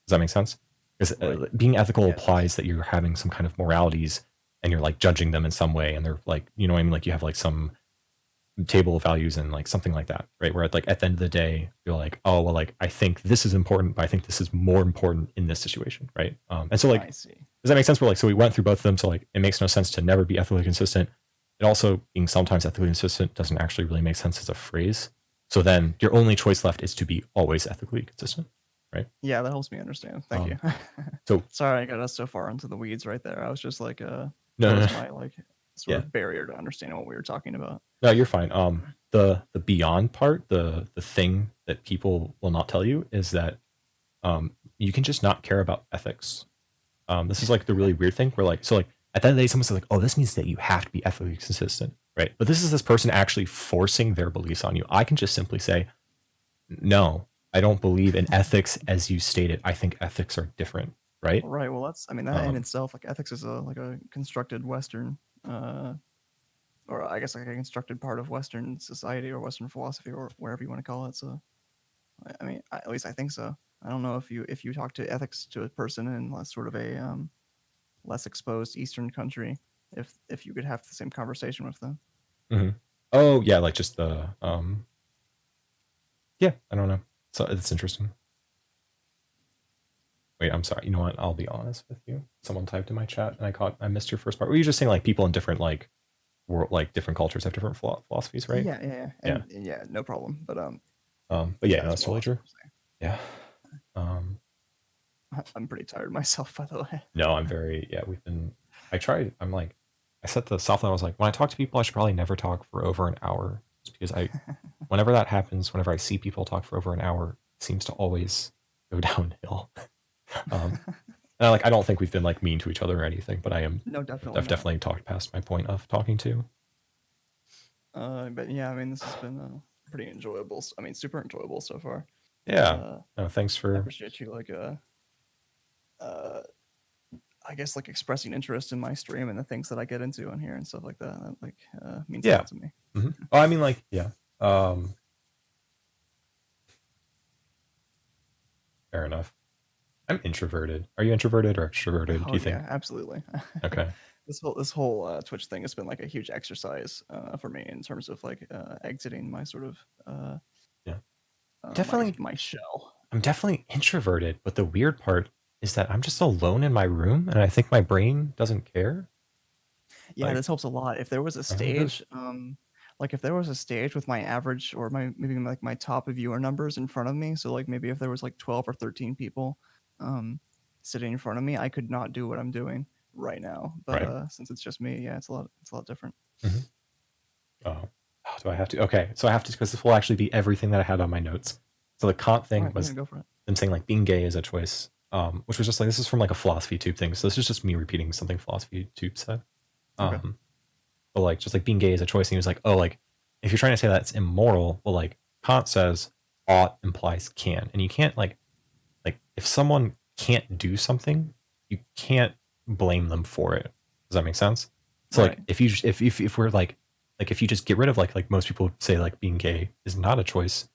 Does that make sense? Because Right. being ethical Yes. applies that you're having some kind of moralities and you're like judging them in some way and they're like you know what I mean like you have like some table of values and like something like that, right? Where like at the end of the day, you're like, oh well, like I think this is important, but I think this is more important in this situation, right? And so like, I see. does that make sense? We're like, so we went through both of them, so like it makes no sense to never be ethically consistent. It also being sometimes ethically consistent doesn't actually really make sense as a phrase. So then your only choice left is to be always ethically consistent, right? Yeah, that helps me understand. Thank you. Um, so Sorry, I got us so far into the weeds right there. I was just like, no, that no, no, was my like sort yeah, of barrier to understanding what we were talking about. no, you're fine. The beyond part, the thing that people will not tell you is that you can just not care about ethics. This is like the really weird thing where like so like at the end of the day someone says like oh this means that you have to be ethically consistent, right? But this is this person actually forcing their beliefs on you. I can just simply say no, I don't believe in ethics as you stated. I think ethics are different, right? Right. Well, that's. I mean, that in um itself, like ethics is a like a constructed Western uh, or I guess like a constructed part of Western society or Western philosophy or wherever you want to call it. So I mean, at least I think so. I don't know if you talk to ethics to a person in sort of a less exposed Eastern country, if you could have the same conversation with them. Hmm. Oh yeah, like just the yeah, I don't know. So it's interesting. Wait, I'm sorry. You know what? I'll be honest with you. Someone typed in my chat, and I missed your first part. Were you just saying like people in different like world, like different cultures have different philosophies, right? Yeah, Yeah. and yeah, no problem. But yeah, no, That's that's more or totally less what true. I'm saying. Yeah. Um, I'm pretty tired myself, by the way. no, I'm very yeah. We've been. I tried. I'm like, I set the soft line. I was like, when I talk to people, I should probably never talk for over an hour, just because whenever that happens, whenever I see people talk for over an hour, it seems to always go downhill. um, and I don't think we've been like mean to each other or anything, but No, definitely I've not. definitely talked past my point of talking to. But yeah, I mean, this has been pretty enjoyable. I mean, super enjoyable so far. Yeah. Uh, No, thanks I for. appreciate you uh, I guess like expressing interest in my stream and the things that I get into on here and stuff like that. That means a Yeah. lot to me. Mm-hmm. Oh, I mean, like, yeah. Um, Fair enough. I'm introverted. Are you introverted or extroverted? Do Oh you yeah, think? absolutely. Okay. This whole Twitch thing has been like a huge exercise for me in terms of like exiting my sort of Yeah. my Definitely. my shell. I'm definitely introverted, but the weird part is that I'm just alone in my room, and I think my brain doesn't care. Yeah, Like, this helps a lot. If there was a I think it does. stage, like if there was a stage with my average or my maybe like my top viewer numbers in front of me, so like maybe if there was like 12 or 13 people um sitting in front of me, I could not do what I'm doing right now. But Right. since it's just me, yeah, it's a lot different. Mm-hmm. Oh, do I have to? Okay, so I have to because this will actually be everything that I had on my notes. So the Kant All thing right, yeah, was go for it. them saying like being gay is a choice, which was just like this is from like a philosophy tube thing. So this is just me repeating something philosophy tube said. Okay. Um, but like just like being gay is a choice, and he was like, oh, like if you're trying to say that's immoral, well, like Kant says ought implies can, and you can't like if someone can't do something, you can't blame them for it. Does that make sense? So like Right. if you just, if we're like if you just get rid of like most people say like being gay is not a choice,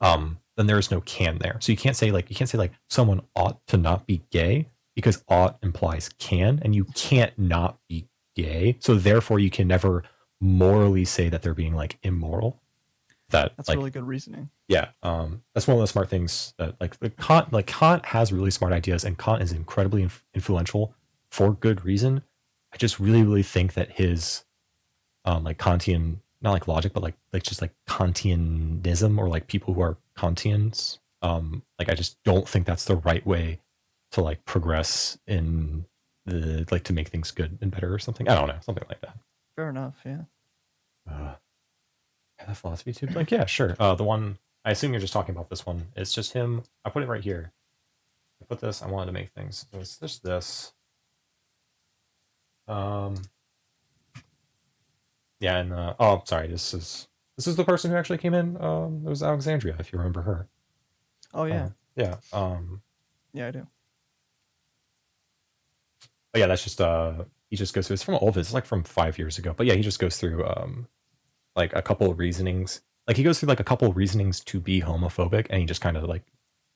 then there is no can there. So you can't say like someone ought to not be gay because ought implies can, and you can't not be gay. So therefore you can never morally say that they're being like immoral. That That's like really good reasoning. yeah, that's one of the smart things that Kant has really smart ideas, and Kant is incredibly influential for good reason. I just really think that his like Kantian, not like logic, but like just like Kantianism or like people who are Kantians, like I just don't think that's the right way to like progress in the like to make things good and better or something. I don't know, something like that. Fair enough. Yeah. Uh, the philosophy tube, like yeah, sure. The one I assume you're just talking about this one. It's just him. I put it right here. I put this. I wanted to make things. It's just this. Um, yeah, and oh, sorry. This is the person who actually came in. It was Alexandria, if you remember her. Oh yeah. Yeah. Yeah, I do. But yeah, that's just he just goes through. It's from all of it. It's like from 5 years ago. But yeah, he just goes through like a couple of reasonings. Like he goes through like a couple of reasonings to be homophobic, and he just kind of like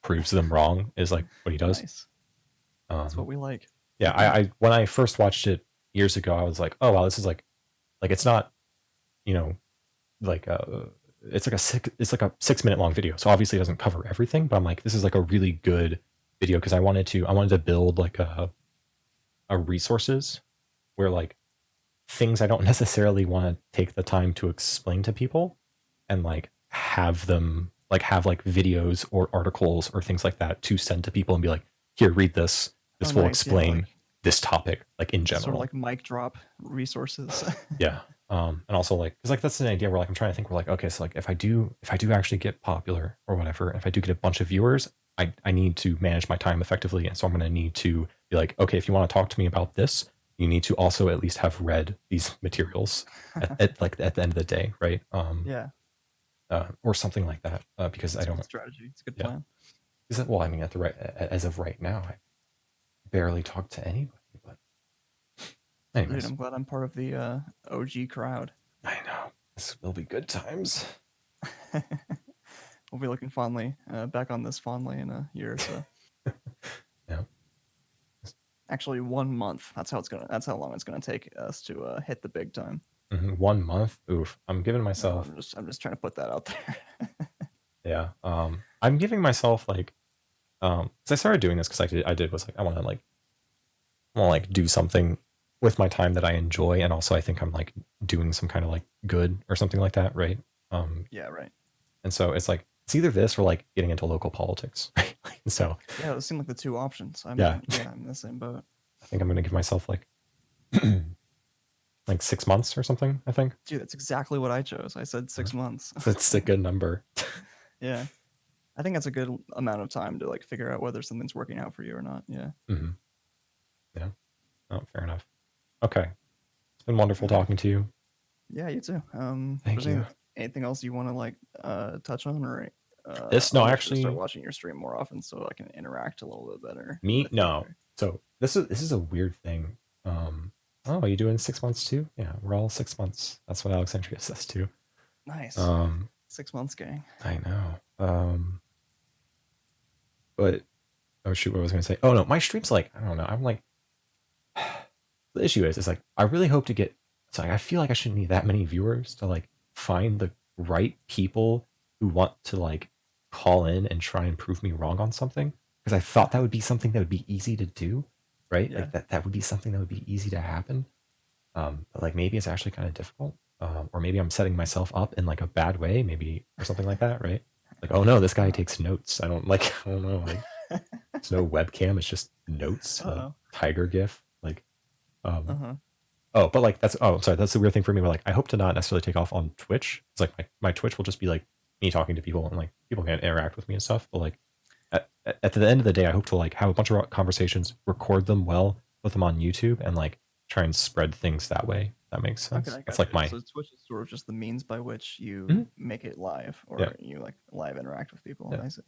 proves them wrong. Is like what he does. Nice. That's Um, what we like. yeah, I when I first watched it years ago, I was like, oh wow, this is like it's not, you know, like it's like a 6 minute long video, so obviously it doesn't cover everything. But I'm like, this is like a really good video because I wanted to build like a resources where like things I don't necessarily want to take the time to explain to people and like have them like have like videos or articles or things like that to send to people and be like, here, read this. Oh, This will nice. Yeah, explain like this topic like in sort of general. like mic drop resources. Yeah. And also like because like that's an idea where like I'm trying to think, we're like, okay, so like if I do actually get popular or whatever, if I do get a bunch of viewers, I need to manage my time effectively, and so I'm going to need to be like, okay, if you want to talk to me about this, you need to also at least have read these materials like at the end of the day, right? Yeah, Or something like that, because I it's a don't. good strategy. It's a good Yeah, plan. is it? Well, I mean, as of right now, I barely talk to anybody, but Dude, Anyways, I'm glad I'm part of the OG crowd. I know this will be good times. We'll be looking fondly back on this fondly in a year or so. Yeah. Actually, 1 month. That's how it's gonna. That's how long it's gonna take us to hit the big time. 1 month. Oof. I'm giving No, myself. I'm just trying to put that out there. Yeah. I'm giving myself like. Because I started doing this because I did was like I want to like do something with my time that I enjoy, and also I think I'm like doing some kind of like good or something like that, right? Um, Yeah, right. and so it's like it's either this or like getting into local politics. Right? So Yeah, those seem like the two options. yeah, I'm in the same boat. I think I'm gonna give myself like like 6 months or something. I think Dude, that's exactly what I chose. I said 6 months. that's a good number. Yeah, I think that's a good amount of time to like figure out whether something's working out for you or not. Yeah. Hmm. Yeah. Oh, fair enough. Okay. It's been wonderful talking to you. Yeah, you too. If Thank there's you. anything else you want to like touch on, or No, I'll make sure to start actually, watching your stream more often so I can interact a little bit better me, with you. no. So this is a weird thing. Oh, you doing 6 months too? Yeah, we're all 6 months. That's what Alexandria says too. Nice. Um, 6 months, gang. I know. But oh shoot, what was I gonna say? Oh no, my stream's like I don't know. I'm like the issue is like I really hope to get. It's like I feel like I shouldn't need that many viewers to like find the right people who want to like call in and try and prove me wrong on something because I thought that would be something that would be easy to do, right? Yeah. Like that would be something that would be easy to happen. But like maybe it's actually kind of difficult, or maybe I'm setting myself up in like a bad way, maybe or something like that, right? Like oh no, this guy Uh, takes notes. I don't like I don't know like it's no webcam, it's just notes, uh-oh. tiger gif, like um Uh-huh. oh, but like that's I'm sorry, that's the weird thing for me. Where like I hope to not necessarily take off on Twitch. It's like my Twitch will just be like me talking to people and like people can interact with me and stuff. But like at the end of the day, I hope to like have a bunch of conversations, record them well, put them on YouTube, and like try and spread things that way. If that makes Okay, sense. I That's got like you. my So Twitch is sort of just the means by which you Mhm. make it live, Yeah, or you like live interact with people. yeah, I see.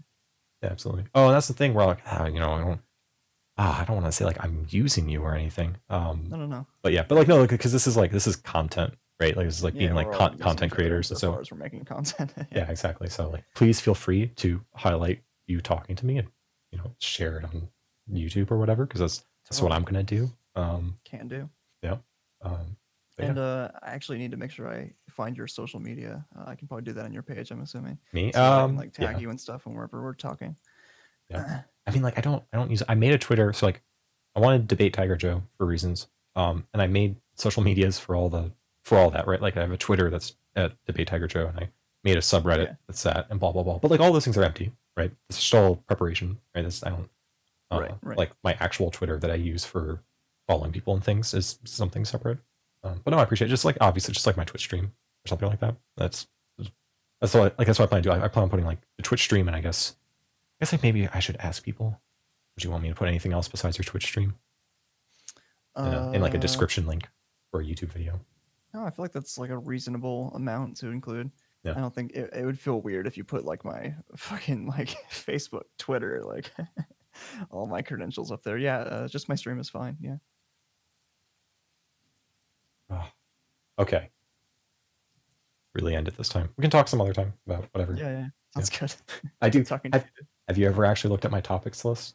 yeah, absolutely. Oh, and that's the thing where like I don't want to say like I'm using you or anything. No, no, no. But yeah, but like no, because this is content, right? Like this is like Yeah, being like we're all using content each other creators, and so insofar as we're making content. Yeah. yeah, exactly. So like, please feel free to highlight you talking to me and share it on YouTube or whatever because that's what Totally. I'm gonna do. Can do. Yeah. Um, but yeah, And I actually need to make sure I find your social media. I can probably do that on your page, I'm assuming, me. so that I can like tag Yeah, you and stuff whenever we're talking. yeah. I mean, like, I don't use. I made a Twitter, so like, I wanted to debate Tiger Joe for reasons. And I made social medias for all that, right? Like, I have a Twitter that's at debate Tiger Joe, and I made a subreddit Yeah. that's that, and blah blah blah. But like, all those things are empty, right? It's just all preparation, right? This I don't Right. Right. like my actual Twitter that I use for following people and things is something separate. But no, I appreciate it. Just like obviously, just like my Twitch stream or something like that. That's what that's what I plan to do. I plan on putting like the Twitch stream, and I guess like maybe I should ask people. Would you want me to put anything else besides your Twitch stream in like a Uh, description link for a YouTube video? no, I feel like that's like a reasonable amount to include. Yeah. I don't think it would feel weird if you put like my fucking like Facebook, Twitter, like all my credentials up there. Yeah, just my stream is fine. Yeah. Oh, okay. Really end it this time. We can talk some other time about whatever. Yeah, yeah. Sounds good. I do. Good talking to you. Have you ever actually looked at my topics list?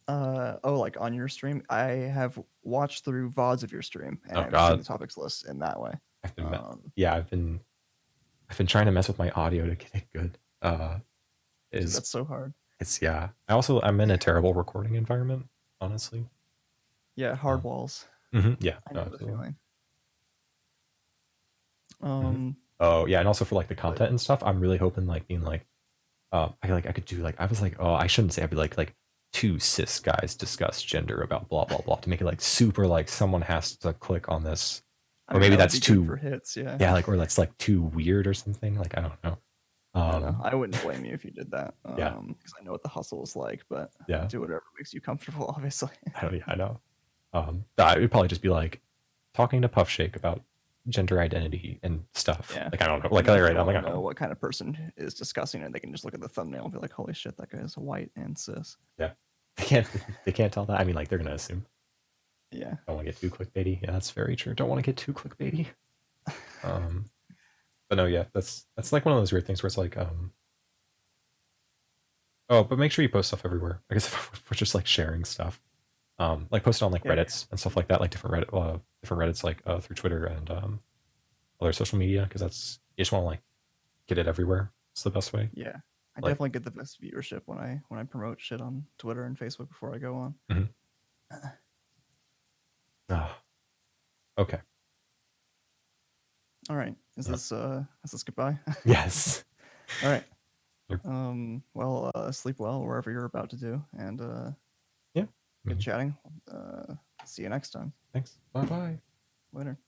Oh, like on your stream? I have watched through VODs of your stream and Oh I've seen the God, topics list in that way. I've been Um, yeah, I've been trying to mess with my audio to get it good. dude, Is that's so hard. it's yeah. I'm in a terrible recording environment, honestly. Yeah, hard walls. Yeah, I no, know the absolutely. feeling. Mhm. Um, Oh yeah, and also for like the but content and stuff, I'm really hoping like being like, I could do like I was like, oh, I shouldn't say I'd be like two cis guys discuss gender about blah blah blah to make it like super like someone has to click on this, I or mean, maybe that would that's be good too for hits. Yeah. yeah, like or that's like too weird or something. Like I don't know. No, no, Um, I wouldn't blame you if you did that. yeah, Because I know what the hustle is like. But yeah, do whatever makes you comfortable. Obviously. yeah, I know. It would probably just be like talking to Puffshake about gender identity and stuff. Yeah. Like I don't know. And Like then if right, they I'm want like to I don't know know. what kind of person is discussing it, they can just look at the thumbnail and be like, "Holy shit, that guy is white and cis." Yeah, they can't tell that. I mean, like they're gonna assume. Yeah. Don't want to get too clickbaity. Yeah, that's very true. Don't want to get too clickbaity. Um, but no, yeah, that's like one of those weird things where it's like, oh, but make sure you post stuff everywhere. I guess if we're just like sharing stuff, like post it on like Yeah. Reddits and stuff like that, like different Reddits, like through Twitter and other social media, because that's you just want to like get it everywhere. It's the best way. Yeah. I Like, definitely get the best viewership when I promote shit on Twitter and Facebook before I go on. mhm. Ah, okay, All right. Is this goodbye? yes, All right. Yep. Well, sleep well wherever you're about to do, and Yeah. good Mhm. chatting. See you next time. Thanks. Bye bye. Later.